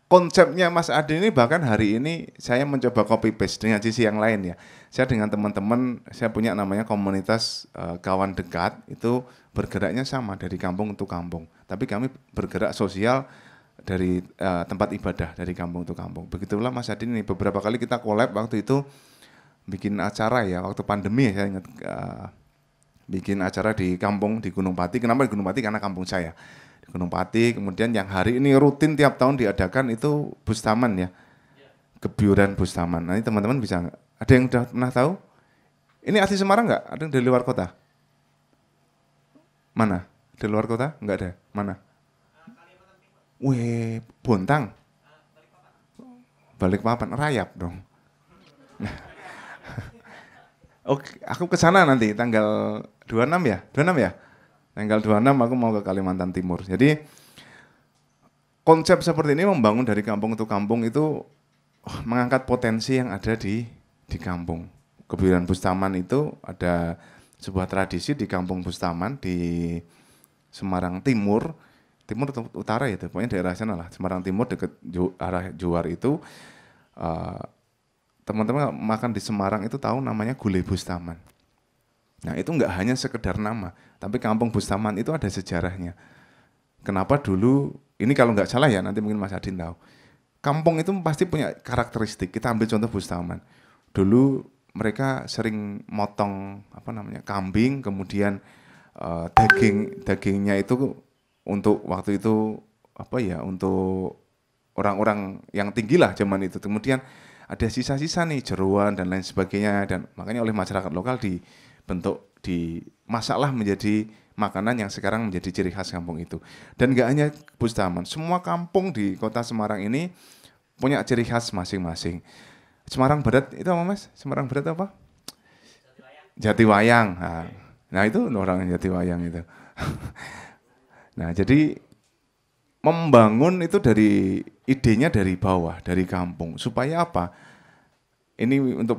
Speaker 2: konsepnya Mas Adin ini bahkan hari ini saya mencoba copy paste dengan sisi yang lain ya. Saya dengan teman-teman, saya punya namanya komunitas kawan dekat, itu bergeraknya sama dari kampung untuk kampung. Tapi kami bergerak sosial dari tempat ibadah, dari kampung untuk kampung. Begitulah Mas Adin ini, beberapa kali kita collab waktu itu, bikin acara ya, waktu pandemi ya, saya ingat bikin acara di kampung di Gunung Pati. Kenapa di Gunung Pati? Karena kampung saya di Gunung Pati. Kemudian yang hari ini rutin tiap tahun diadakan itu Bustaman ya, kebiuran Bustaman. Nanti teman-teman bisa, ada yang udah pernah tahu? Ini asli Semarang nggak? Ada yang dari luar kota? Mana? Di luar kota? Enggak ada. Mana? Weh, Bontang. Balikpapan, Rayap dong. Oke, aku ke sana nanti tanggal 26 ya? 26 ya? Tanggal 26 aku mau ke Kalimantan Timur. Jadi konsep seperti ini membangun dari kampung ke kampung itu mengangkat potensi yang ada di kampung. Kebudayaan Bustaman itu ada sebuah tradisi di Kampung Bustaman di Semarang Timur utara ya, pokoknya daerah sana lah, Semarang Timur dekat arah Juar itu. Teman-teman makan di Semarang itu tahu namanya gulai Bustaman. Nah itu nggak hanya sekedar nama, tapi Kampung Bustaman itu ada sejarahnya. Kenapa dulu, ini kalau nggak salah ya, nanti mungkin Mas Adin tahu. Kampung itu pasti punya karakteristik. Kita ambil contoh Bustaman. Dulu mereka sering motong kambing, kemudian dagingnya itu untuk waktu itu untuk orang-orang yang tinggi lah zaman itu. Kemudian ada sisa-sisa nih jeroan dan lain sebagainya, dan makanya oleh masyarakat lokal dimasaklah menjadi makanan yang sekarang menjadi ciri khas kampung itu. Dan nggak hanya Bustaman, semua kampung di kota Semarang ini punya ciri khas masing-masing. Semarang Barat itu apa Mas? Semarang Barat apa? Jatiwayang. Nah itu orang Jatiwayang itu. Nah jadi membangun itu dari idenya dari bawah, dari kampung. Supaya apa? Ini untuk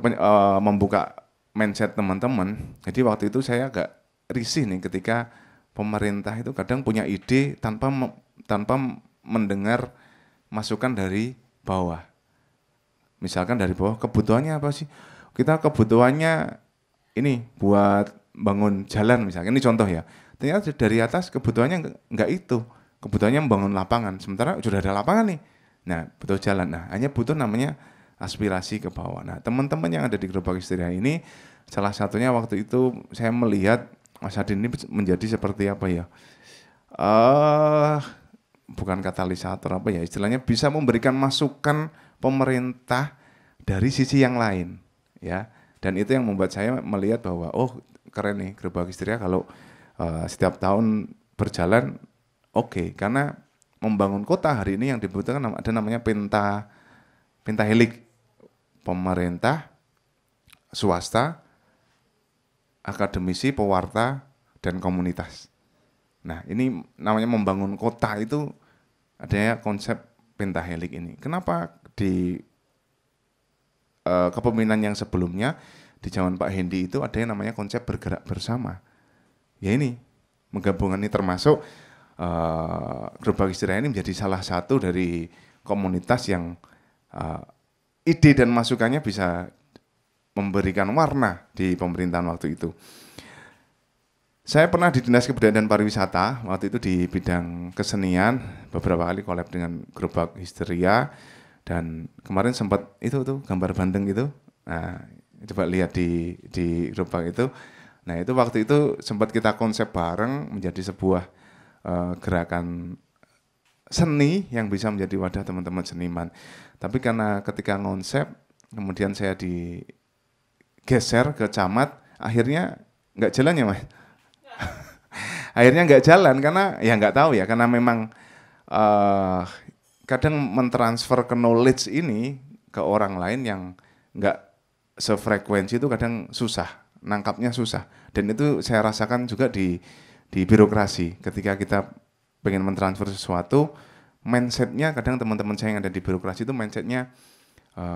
Speaker 2: membuka mindset teman-teman. Jadi waktu itu saya agak risih nih ketika pemerintah itu kadang punya ide tanpa mendengar masukan dari bawah. Misalkan dari bawah, kebutuhannya apa sih? Kita kebutuhannya ini buat bangun jalan misalnya, ini contoh ya. Ternyata dari atas kebutuhannya enggak itu. Kebutuhannya membangun lapangan, sementara sudah ada lapangan nih. Nah, butuh jalan. Nah, hanya butuh namanya aspirasi ke bawah. Nah, teman-teman yang ada di Gerobak Histeria ini, salah satunya waktu itu saya melihat Mas Adin ini menjadi seperti apa ya? Bukan katalisator apa ya, istilahnya bisa memberikan masukan pemerintah dari sisi yang lain, ya. Dan itu yang membuat saya melihat bahwa keren nih Gerobak Histeria kalau setiap tahun berjalan. Oke, karena membangun kota hari ini yang dibutuhkan ada namanya pentahelik, pemerintah, swasta, akademisi, pewarta, dan komunitas. Nah ini namanya membangun kota itu adanya konsep pentahelik ini. Kenapa di kepemimpinan yang sebelumnya di zaman Pak Hendi itu ada yang namanya konsep bergerak bersama. Ya ini menggabungkan ini termasuk Gerobak Histeria ini menjadi salah satu dari komunitas yang ide dan masukannya bisa memberikan warna di pemerintahan waktu itu. Saya pernah di Dinas Kebudayaan dan Pariwisata, waktu itu di bidang kesenian, beberapa kali collab dengan Gerobak Histeria, dan kemarin sempat itu tuh gambar bandeng gitu. Nah, coba lihat di Gerobak itu. Nah, itu waktu itu sempat kita konsep bareng menjadi sebuah gerakan seni yang bisa menjadi wadah teman-teman seniman. Tapi karena ketika konsep, kemudian saya digeser ke camat, akhirnya nggak jalan ya Mas. Akhirnya nggak jalan karena ya nggak tahu ya, karena memang kadang mentransfer ke knowledge ini ke orang lain yang nggak sefrekuensi itu kadang susah, nangkapnya susah. Dan itu saya rasakan juga di birokrasi. Ketika kita pengen mentransfer sesuatu, mindsetnya kadang teman-teman saya yang ada di birokrasi itu mindsetnya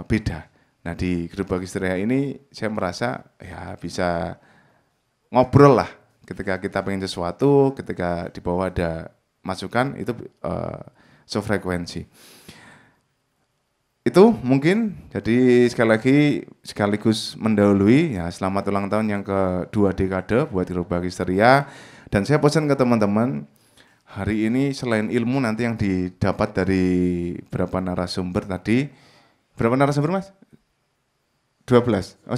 Speaker 2: beda. Nah di Gerobak Histeria ini saya merasa ya bisa ngobrol lah. Ketika kita pengen sesuatu, ketika di bawah ada masukan, itu sefrekuensi. Itu mungkin, jadi sekali lagi sekaligus mendahului, ya selamat ulang tahun yang kedua dekade buat Gerobak Histeria. Dan saya pesan ke teman-teman, hari ini selain ilmu nanti yang didapat dari berapa narasumber tadi, berapa narasumber Mas? 12, 10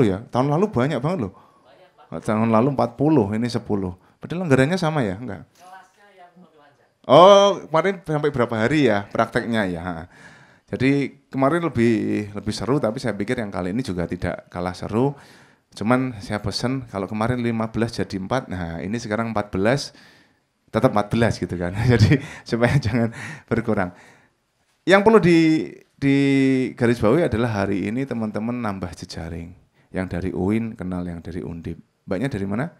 Speaker 2: ya, tahun lalu banyak banget loh. Tahun lalu 40, ini 10. Padahal anggarannya sama ya? Enggak. Oh, kemarin sampai berapa hari ya prakteknya ya. Jadi kemarin lebih seru, tapi saya pikir yang kali ini juga tidak kalah seru. Cuman saya pesen kalau kemarin 15 jadi 4, nah ini sekarang 14, tetap 14 gitu kan. Jadi supaya jangan berkurang. Yang perlu di garis bawahi adalah hari ini teman-teman nambah jejaring. Yang dari UIN kenal yang dari Undip. Mbaknya dari mana?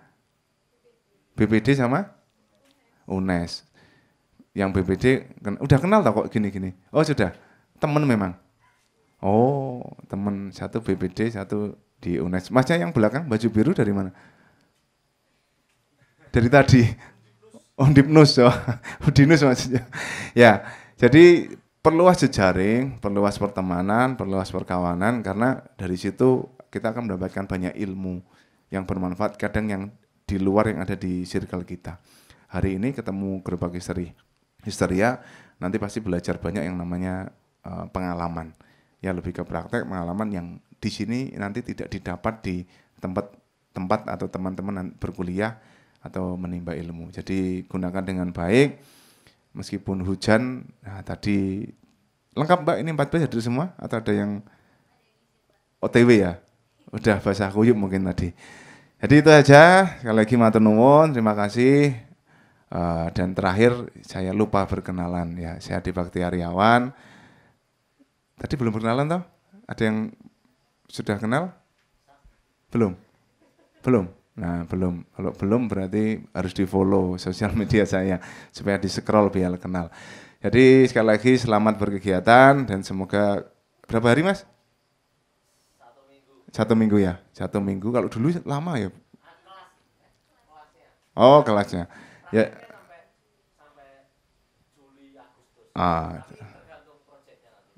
Speaker 2: BPD sama UNES. Yang BPD udah kenal tak kok gini-gini? Oh sudah, temen memang. Oh temen, satu BPD, satu di UNES. Masnya yang belakang baju biru dari mana? Dari tadi. Undipnus, Udinus maksudnya. Ya, jadi perluas jejaring, perluas pertemanan, perluas perkawanan, karena dari situ kita akan mendapatkan banyak ilmu yang bermanfaat, kadang yang di luar yang ada di circle kita. Hari ini ketemu gerobak histeria, nanti pasti belajar banyak yang namanya pengalaman. Ya lebih ke praktek, pengalaman yang di sini nanti tidak didapat di tempat atau teman-teman berkuliah atau menimba ilmu. Jadi gunakan dengan baik, meskipun hujan. Nah tadi lengkap Mbak, ini 14 hadir semua atau ada yang OTW ya? Udah basah kuyup mungkin tadi. Jadi itu aja, sekali lagi matur nuwun, terima kasih. Dan terakhir saya lupa berkenalan ya, saya Adi Bakti Aryawan. Tadi belum berkenalan toh? Ada yang sudah kenal? Belum? Belum? Nah belum, kalau belum berarti harus di follow sosial media saya supaya di scroll biar kenal. Jadi sekali lagi selamat berkegiatan dan semoga berapa hari Mas? 1 minggu ya, 1 minggu. Kalau dulu lama ya. Oh kelasnya, ya.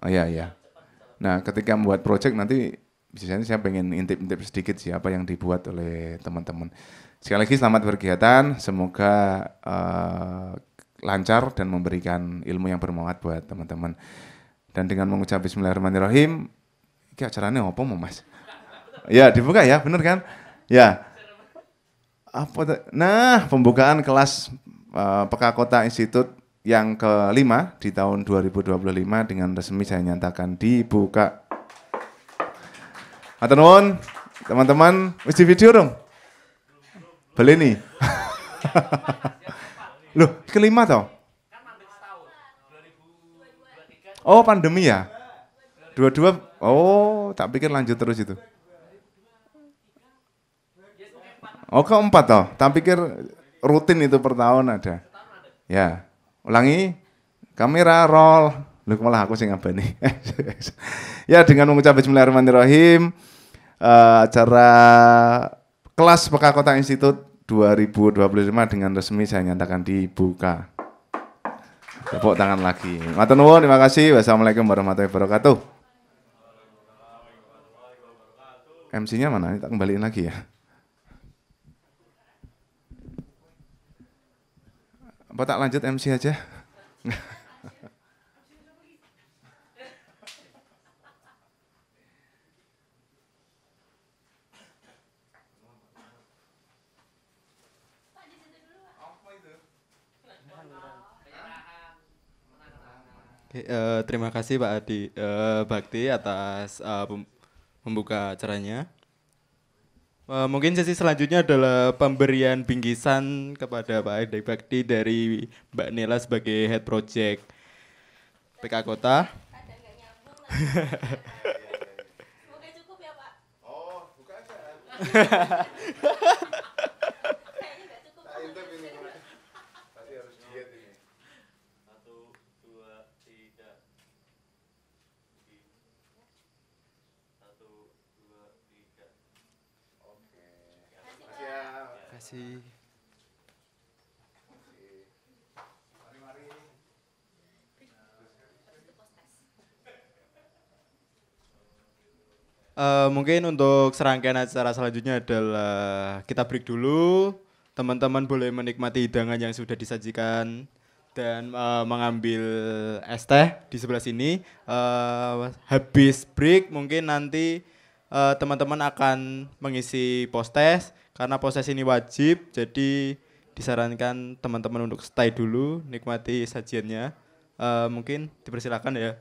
Speaker 2: Oh iya. Nah ketika membuat project nanti biasanya saya pengen intip-intip sedikit siapa yang dibuat oleh teman-teman. Sekali lagi selamat berkegiatan, semoga lancar dan memberikan ilmu yang bermanfaat buat teman-teman. Dan dengan mengucap Bismillahirrahmanirrahim, ini acaranya apa Mas? Ya dibuka ya, bener kan? Ya. Nah pembukaan kelas PK Kota Institut yang kelima di tahun 2025 dengan resmi saya nyatakan dibuka. Matur nuwun, teman-teman, wis di video dong. Beli nih. Loh, kelima toh? Oh, pandemi ya? 22, oh, tak pikir lanjut terus itu. Oh, keempat toh? Tak pikir rutin itu per tahun ada. Ya, ulangi, kamera roll. Loh, malah aku sing ngabani. Ya, dengan mengucap Bismillahirrahmanirrahim, acara kelas PK Kota Institut 2025 dengan resmi saya nyatakan dibuka. Tepuk tangan lagi. Matur nuwun, terima kasih. Wassalamualaikum warahmatullahi wabarakatuh. MC-nya mana? Ini tak kembaliin lagi ya. Apa tak lanjut MC aja?
Speaker 23: Oke, terima kasih Pak Adi Bakti atas membuka acaranya. Mungkin sesi selanjutnya adalah pemberian bingkisan kepada Pak Adi Bakti dari Mbak Nela sebagai Head Project PK Kota.
Speaker 4: Semoga cukup ya Pak.
Speaker 2: Oh, buka aja.
Speaker 4: Kayaknya nggak cukup.
Speaker 2: Pasti harus diet ini.
Speaker 1: 1, 2, 3. 1, 2, 3.
Speaker 2: Oke. Makasih ya.
Speaker 23: Kasih. Mungkin untuk serangkaian acara selanjutnya adalah kita break dulu. Teman-teman boleh menikmati hidangan yang sudah disajikan dan mengambil es teh di sebelah sini. Habis break mungkin nanti teman-teman akan mengisi post-test. Karena post-test ini wajib, jadi disarankan teman-teman untuk stay dulu, nikmati sajiannya. Mungkin dipersilakan ya.